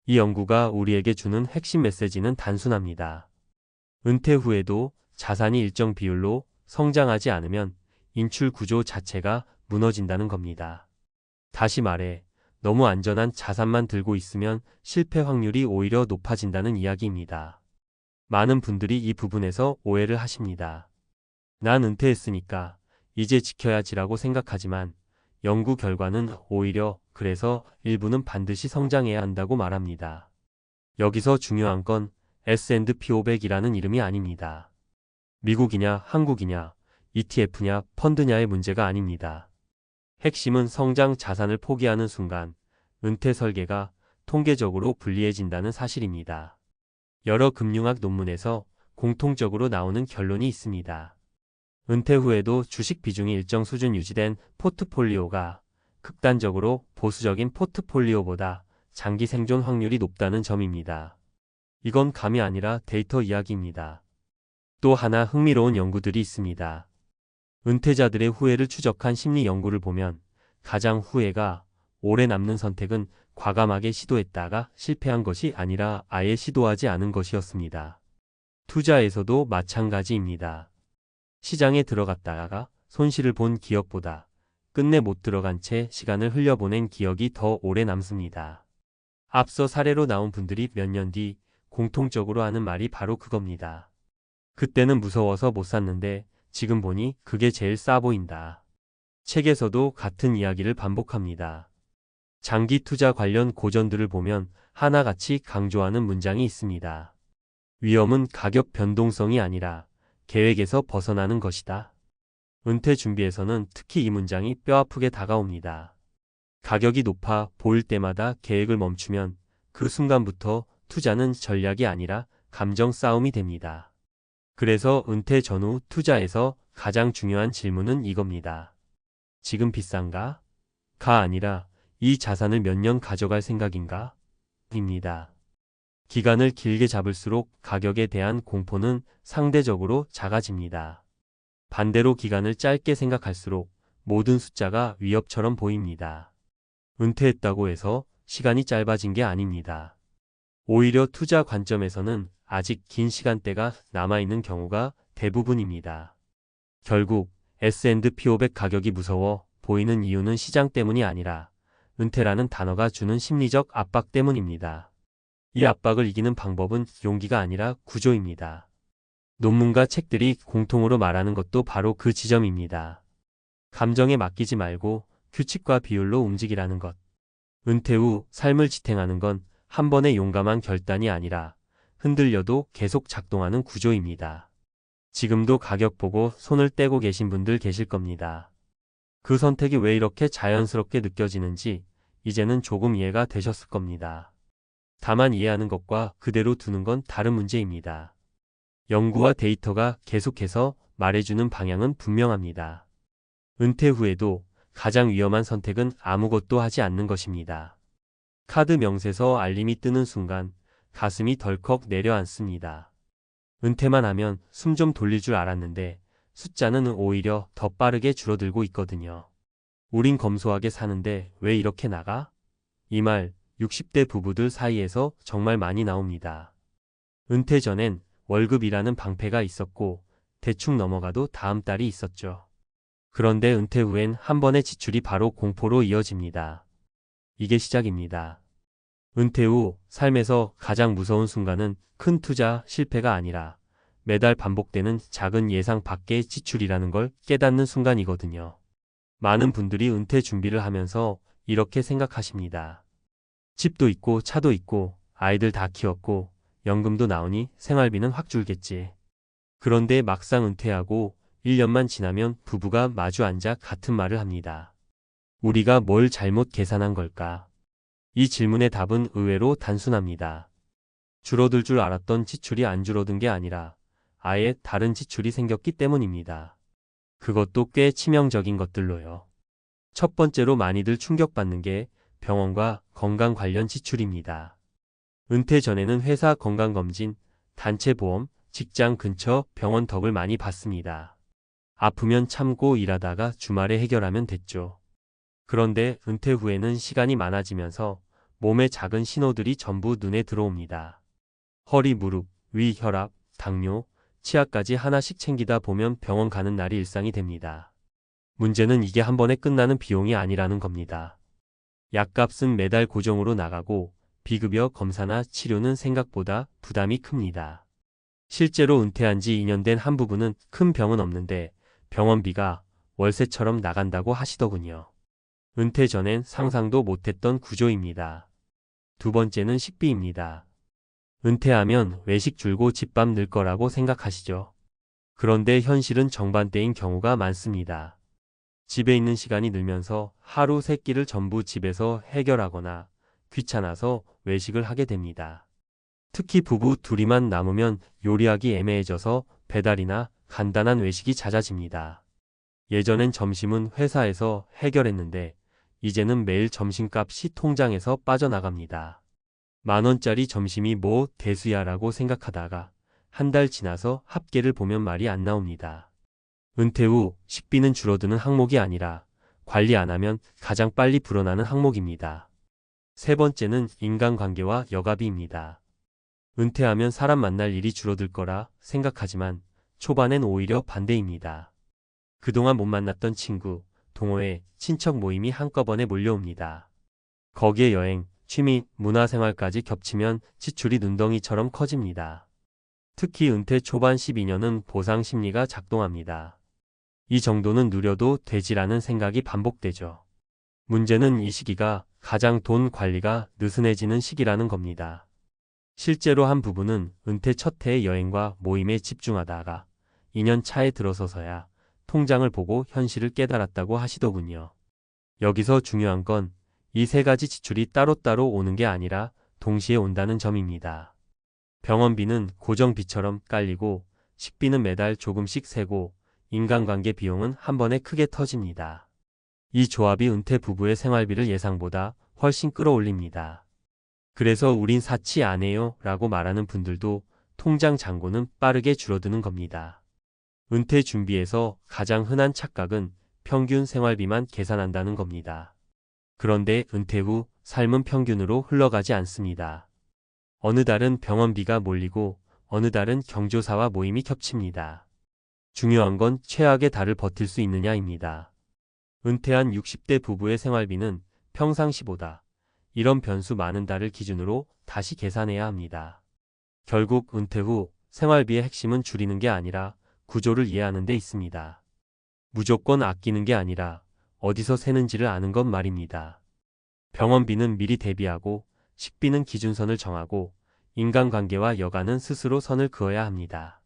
이 연구가 우리에게 주는 핵심 메시지는 단순합니다. 은퇴 후에도 자산이 일정 비율로 성장하지 않으면 인출 구조 자체가 무너진다는 겁니다. 다시 말해, 너무 안전한 자산만 들고 있으면 실패 확률이 오히려 높아진다는 이야기입니다. 많은 분들이 이 부분에서 오해를 하십니다. 난 은퇴했으니까 이제 지켜야지라고 생각하지만 연구 결과는 오히려 그래서 일부는 반드시 성장해야 한다고 말합니다. 여기서 중요한 건 S&P 500이라는 이름이 아닙니다. 미국이냐 한국이냐 ETF냐 펀드냐의 문제가 아닙니다. 핵심은 성장 자산을 포기하는 순간 은퇴 설계가 통계적으로 불리해진다는 사실입니다. 여러 금융학 논문에서 공통적으로 나오는 결론이 있습니다. 은퇴 후에도 주식 비중이 일정 수준 유지된 포트폴리오가 극단적으로 보수적인 포트폴리오보다 장기 생존 확률이 높다는 점입니다. 이건 감이 아니라 데이터 이야기입니다. 또 하나 흥미로운 연구들이 있습니다. 은퇴자들의 후회를 추적한 심리 연구를 보면 가장 후회가 오래 남는 선택은 과감하게 시도했다가 실패한 것이 아니라 아예 시도하지 않은 것이었습니다. 투자에서도 마찬가지입니다. 시장에 들어갔다가 손실을 본 기억보다 끝내 못 들어간 채 시간을 흘려보낸 기억이 더 오래 남습니다. 앞서 사례로 나온 분들이 몇 년 뒤 공통적으로 하는 말이 바로 그겁니다. 그때는 무서워서 못 샀는데 지금 보니 그게 제일 싸 보인다. 책에서도 같은 이야기를 반복합니다. 장기 투자 관련 고전들을 보면 하나같이 강조하는 문장이 있습니다. 위험은 가격 변동성이 아니라 계획에서 벗어나는 것이다. 은퇴 준비에서는 특히 이 문장이 뼈아프게 다가옵니다. 가격이 높아 보일 때마다 계획을 멈추면 그 순간부터 투자는 전략이 아니라 감정 싸움이 됩니다. 그래서 은퇴 전후 투자에서 가장 중요한 질문은 이겁니다. 지금 비싼가? 가 아니라 이 자산을 몇 년 가져갈 생각인가? 입니다. 기간을 길게 잡을수록 가격에 대한 공포는 상대적으로 작아집니다. 반대로 기간을 짧게 생각할수록 모든 숫자가 위협처럼 보입니다. 은퇴했다고 해서 시간이 짧아진 게 아닙니다. 오히려 투자 관점에서는 아직 긴 시간대가 남아있는 경우가 대부분입니다. 결국 S&P 500 가격이 무서워 보이는 이유는 시장 때문이 아니라 은퇴라는 단어가 주는 심리적 압박 때문입니다. 이 압박을 이기는 방법은 용기가 아니라 구조입니다. 논문과 책들이 공통으로 말하는 것도 바로 그 지점입니다. 감정에 맡기지 말고 규칙과 비율로 움직이라는 것. 은퇴 후 삶을 지탱하는 건 한 번의 용감한 결단이 아니라 흔들려도 계속 작동하는 구조입니다. 지금도 가격 보고 손을 떼고 계신 분들 계실 겁니다. 그 선택이 왜 이렇게 자연스럽게 느껴지는지 이제는 조금 이해가 되셨을 겁니다. 다만 이해하는 것과 그대로 두는 건 다른 문제입니다. 연구와 데이터가 계속해서 말해주는 방향은 분명합니다. 은퇴 후에도 가장 위험한 선택은 아무것도 하지 않는 것입니다. 카드 명세서 알림이 뜨는 순간 가슴이 덜컥 내려앉습니다. 은퇴만 하면 숨 좀 돌릴 줄 알았는데 숫자는 오히려 더 빠르게 줄어들고 있거든요. 우린 검소하게 사는데 왜 이렇게 나가? 이 말 60대 부부들 사이에서 정말 많이 나옵니다. 은퇴 전엔 월급이라는 방패가 있었고 대충 넘어가도 다음 달이 있었죠. 그런데 은퇴 후엔 한 번의 지출이 바로 공포로 이어집니다. 이게 시작입니다. 은퇴 후 삶에서 가장 무서운 순간은 큰 투자 실패가 아니라 매달 반복되는 작은 예상 밖의 지출이라는 걸 깨닫는 순간이거든요. 많은 분들이 은퇴 준비를 하면서 이렇게 생각하십니다. 집도 있고 차도 있고 아이들 다 키웠고 연금도 나오니 생활비는 확 줄겠지. 그런데 막상 은퇴하고 1년만 지나면 부부가 마주 앉아 같은 말을 합니다. 우리가 뭘 잘못 계산한 걸까? 이 질문의 답은 의외로 단순합니다. 줄어들 줄 알았던 지출이 안 줄어든 게 아니라 아예 다른 지출이 생겼기 때문입니다. 그것도 꽤 치명적인 것들로요. 첫 번째로 많이들 충격받는 게 병원과 건강 관련 지출입니다. 은퇴 전에는 회사 건강검진, 단체 보험, 직장 근처 병원 덕을 많이 봤습니다. 아프면 참고 일하다가 주말에 해결하면 됐죠. 그런데 은퇴 후에는 시간이 많아지면서 몸의 작은 신호들이 전부 눈에 들어옵니다. 허리, 무릎, 위, 혈압, 당뇨, 치아까지 하나씩 챙기다 보면 병원 가는 날이 일상이 됩니다. 문제는 이게 한 번에 끝나는 비용이 아니라는 겁니다. 약값은 매달 고정으로 나가고 비급여 검사나 치료는 생각보다 부담이 큽니다. 실제로 은퇴한 지 2년 된 한 부부는 큰 병은 없는데 병원비가 월세처럼 나간다고 하시더군요. 은퇴 전엔 상상도 못했던 구조입니다. 두 번째는 식비입니다. 은퇴하면 외식 줄고 집밥 늘 거라고 생각하시죠. 그런데 현실은 정반대인 경우가 많습니다. 집에 있는 시간이 늘면서 하루 3끼를 전부 집에서 해결하거나 귀찮아서 외식을 하게 됩니다. 특히 부부 둘이만 남으면 요리하기 애매해져서 배달이나 간단한 외식이 잦아집니다. 예전엔 점심은 회사에서 해결했는데 이제는 매일 점심값이 통장에서 빠져나갑니다. 10,000원짜리 점심이 뭐 대수야라고 생각하다가 한 달 지나서 합계를 보면 말이 안 나옵니다. 은퇴 후 식비는 줄어드는 항목이 아니라 관리 안 하면 가장 빨리 불어나는 항목입니다. 세 번째는 인간관계와 여가비입니다. 은퇴하면 사람 만날 일이 줄어들 거라 생각하지만 초반엔 오히려 반대입니다. 그동안 못 만났던 친구, 동호회, 친척 모임이 한꺼번에 몰려옵니다. 거기에 여행, 취미, 문화생활까지 겹치면 지출이 눈덩이처럼 커집니다. 특히 은퇴 초반 12년은 보상 심리가 작동합니다. 이 정도는 누려도 되지라는 생각이 반복되죠. 문제는 이 시기가 가장 돈 관리가 느슨해지는 시기라는 겁니다. 실제로 한 부부는 은퇴 첫 해의 여행과 모임에 집중하다가 2년 차에 들어서서야 통장을 보고 현실을 깨달았다고 하시더군요. 여기서 중요한 건 이 세 가지 지출이 따로따로 오는 게 아니라 동시에 온다는 점입니다. 병원비는 고정비처럼 깔리고 식비는 매달 조금씩 새고 인간관계 비용은 한 번에 크게 터집니다. 이 조합이 은퇴 부부의 생활비를 예상보다 훨씬 끌어올립니다. 그래서 우린 사치 안 해요 라고 말하는 분들도 통장 잔고는 빠르게 줄어드는 겁니다. 은퇴 준비에서 가장 흔한 착각은 평균 생활비만 계산한다는 겁니다. 그런데 은퇴 후 삶은 평균으로 흘러가지 않습니다. 어느 달은 병원비가 몰리고 어느 달은 경조사와 모임이 겹칩니다. 중요한 건 최악의 달을 버틸 수 있느냐입니다. 은퇴한 60대 부부의 생활비는 평상시보다 이런 변수 많은 달을 기준으로 다시 계산해야 합니다. 결국 은퇴 후 생활비의 핵심은 줄이는 게 아니라 구조를 이해하는 데 있습니다. 무조건 아끼는 게 아니라 어디서 새는지를 아는 것 말입니다. 병원비는 미리 대비하고 식비는 기준선을 정하고 인간관계와 여가는 스스로 선을 그어야 합니다.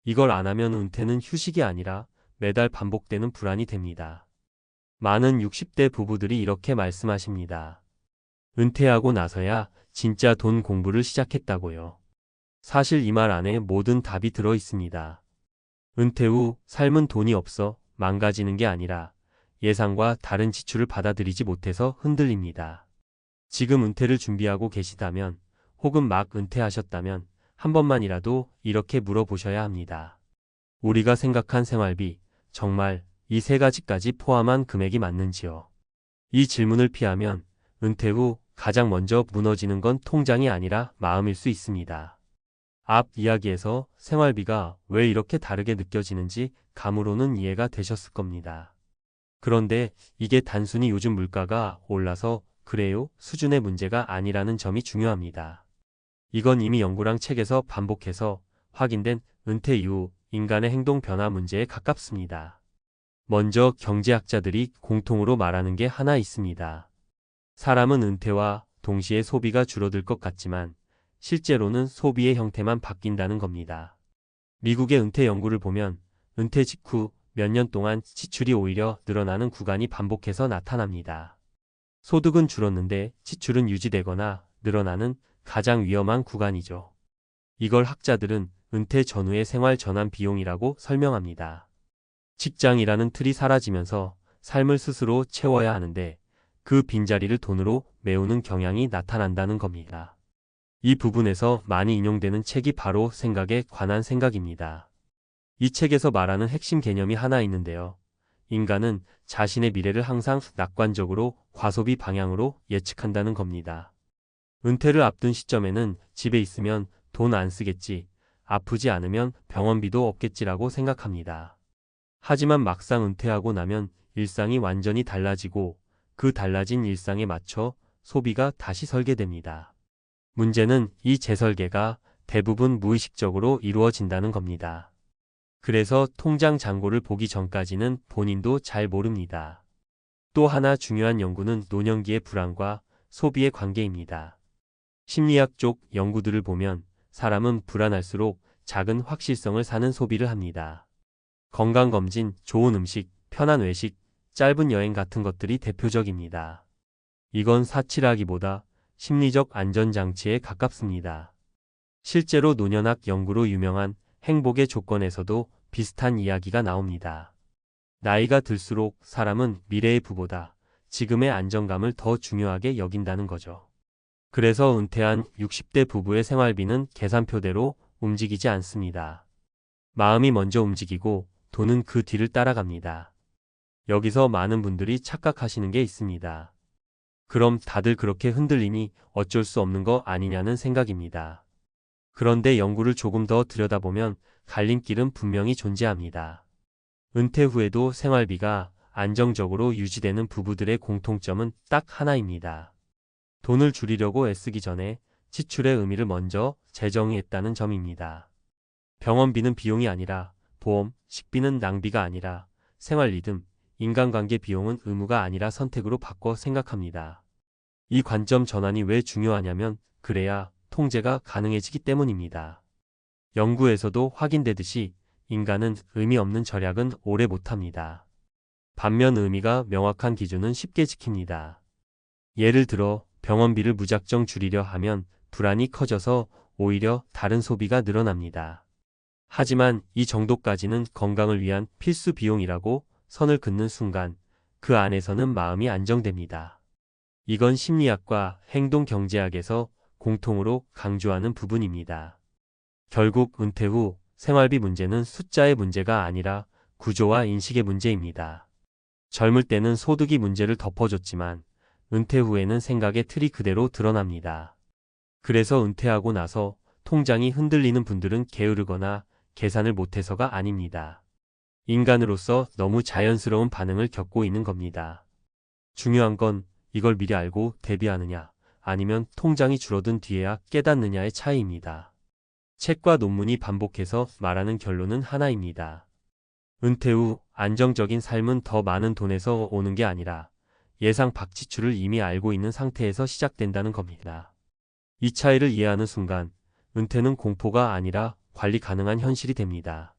이걸 안 하면 은퇴는 휴식이 아니라 매달 반복되는 불안이 됩니다. 많은 60대 부부들이 이렇게 말씀하십니다. 은퇴하고 나서야 진짜 돈 공부를 시작했다고요. 사실 이 말 안에 모든 답이 들어 있습니다. 은퇴 후 삶은 돈이 없어 망가지는 게 아니라 예상과 다른 지출을 받아들이지 못해서 흔들립니다. 지금 은퇴를 준비하고 계시다면 혹은 막 은퇴하셨다면 한 번만이라도 이렇게 물어보셔야 합니다. 우리가 생각한 생활비, 정말 이 세 가지까지 포함한 금액이 맞는지요? 이 질문을 피하면 은퇴 후 가장 먼저 무너지는 건 통장이 아니라 마음일 수 있습니다. 앞 이야기에서 생활비가 왜 이렇게 다르게 느껴지는지 감으로는 이해가 되셨을 겁니다. 그런데 이게 단순히 요즘 물가가 올라서 그래요 수준의 문제가 아니라는 점이 중요합니다. 이건 이미 연구랑 책에서 반복해서 확인된 은퇴 이후 인간의 행동 변화 문제에 가깝습니다. 먼저 경제학자들이 공통으로 말하는 게 하나 있습니다. 사람은 은퇴와 동시에 소비가 줄어들 것 같지만 실제로는 소비의 형태만 바뀐다는 겁니다. 미국의 은퇴 연구를 보면 은퇴 직후 몇 년 동안 지출이 오히려 늘어나는 구간이 반복해서 나타납니다. 소득은 줄었는데 지출은 유지되거나 늘어나는 가장 위험한 구간이죠. 이걸 학자들은 은퇴 전후의 생활 전환 비용이라고 설명합니다. 직장이라는 틀이 사라지면서 삶을 스스로 채워야 하는데 그 빈자리를 돈으로 메우는 경향이 나타난다는 겁니다. 이 부분에서 많이 인용되는 책이 바로 생각에 관한 생각입니다. 이 책에서 말하는 핵심 개념이 하나 있는데요. 인간은 자신의 미래를 항상 낙관적으로 과소비 방향으로 예측한다는 겁니다. 은퇴를 앞둔 시점에는 집에 있으면 돈 안 쓰겠지, 아프지 않으면 병원비도 없겠지라고 생각합니다. 하지만 막상 은퇴하고 나면 일상이 완전히 달라지고 그 달라진 일상에 맞춰 소비가 다시 설계됩니다. 문제는 이 재설계가 대부분 무의식적으로 이루어진다는 겁니다. 그래서 통장 잔고를 보기 전까지는 본인도 잘 모릅니다. 또 하나 중요한 연구는 노년기의 불안과 소비의 관계입니다. 심리학 쪽 연구들을 보면 사람은 불안할수록 작은 확실성을 사는 소비를 합니다. 건강검진, 좋은 음식, 편한 외식, 짧은 여행 같은 것들이 대표적입니다. 이건 사치라기보다 심리적 안전장치에 가깝습니다. 실제로 노년학 연구로 유명한 행복의 조건에서도 비슷한 이야기가 나옵니다. 나이가 들수록 사람은 미래의 부보다 지금의 안정감을 더 중요하게 여긴다는 거죠. 그래서 은퇴한 60대 부부의 생활비는 계산표대로 움직이지 않습니다. 마음이 먼저 움직이고 돈은 그 뒤를 따라갑니다. 여기서 많은 분들이 착각하시는 게 있습니다. 그럼 다들 그렇게 흔들리니 어쩔 수 없는 거 아니냐는 생각입니다. 그런데 연구를 조금 더 들여다보면 갈림길은 분명히 존재합니다. 은퇴 후에도 생활비가 안정적으로 유지되는 부부들의 공통점은 딱 하나입니다. 돈을 줄이려고 애쓰기 전에 지출의 의미를 먼저 재정의했다는 점입니다. 병원비는 비용이 아니라 보험, 식비는 낭비가 아니라 생활 리듬, 인간관계 비용은 의무가 아니라 선택으로 바꿔 생각합니다. 이 관점 전환이 왜 중요하냐면 그래야 통제가 가능해지기 때문입니다. 연구에서도 확인되듯이 인간은 의미 없는 절약은 오래 못합니다. 반면 의미가 명확한 기준은 쉽게 지킵니다. 예를 들어 병원비를 무작정 줄이려 하면 불안이 커져서 오히려 다른 소비가 늘어납니다. 하지만 이 정도까지는 건강을 위한 필수 비용이라고 선을 긋는 순간 그 안에서는 마음이 안정됩니다. 이건 심리학과 행동경제학에서 공통으로 강조하는 부분입니다. 결국 은퇴 후 생활비 문제는 숫자의 문제가 아니라 구조와 인식의 문제입니다. 젊을 때는 소득이 문제를 덮어줬지만 은퇴 후에는 생각의 틀이 그대로 드러납니다. 그래서 은퇴하고 나서 통장이 흔들리는 분들은 게으르거나 계산을 못해서가 아닙니다. 인간으로서 너무 자연스러운 반응을 겪고 있는 겁니다. 중요한 건 이걸 미리 알고 대비하느냐, 아니면 통장이 줄어든 뒤에야 깨닫느냐의 차이입니다. 책과 논문이 반복해서 말하는 결론은 하나입니다. 은퇴 후 안정적인 삶은 더 많은 돈에서 오는 게 아니라 예상 밖 지출을 이미 알고 있는 상태에서 시작된다는 겁니다. 이 차이를 이해하는 순간 은퇴는 공포가 아니라 관리 가능한 현실이 됩니다.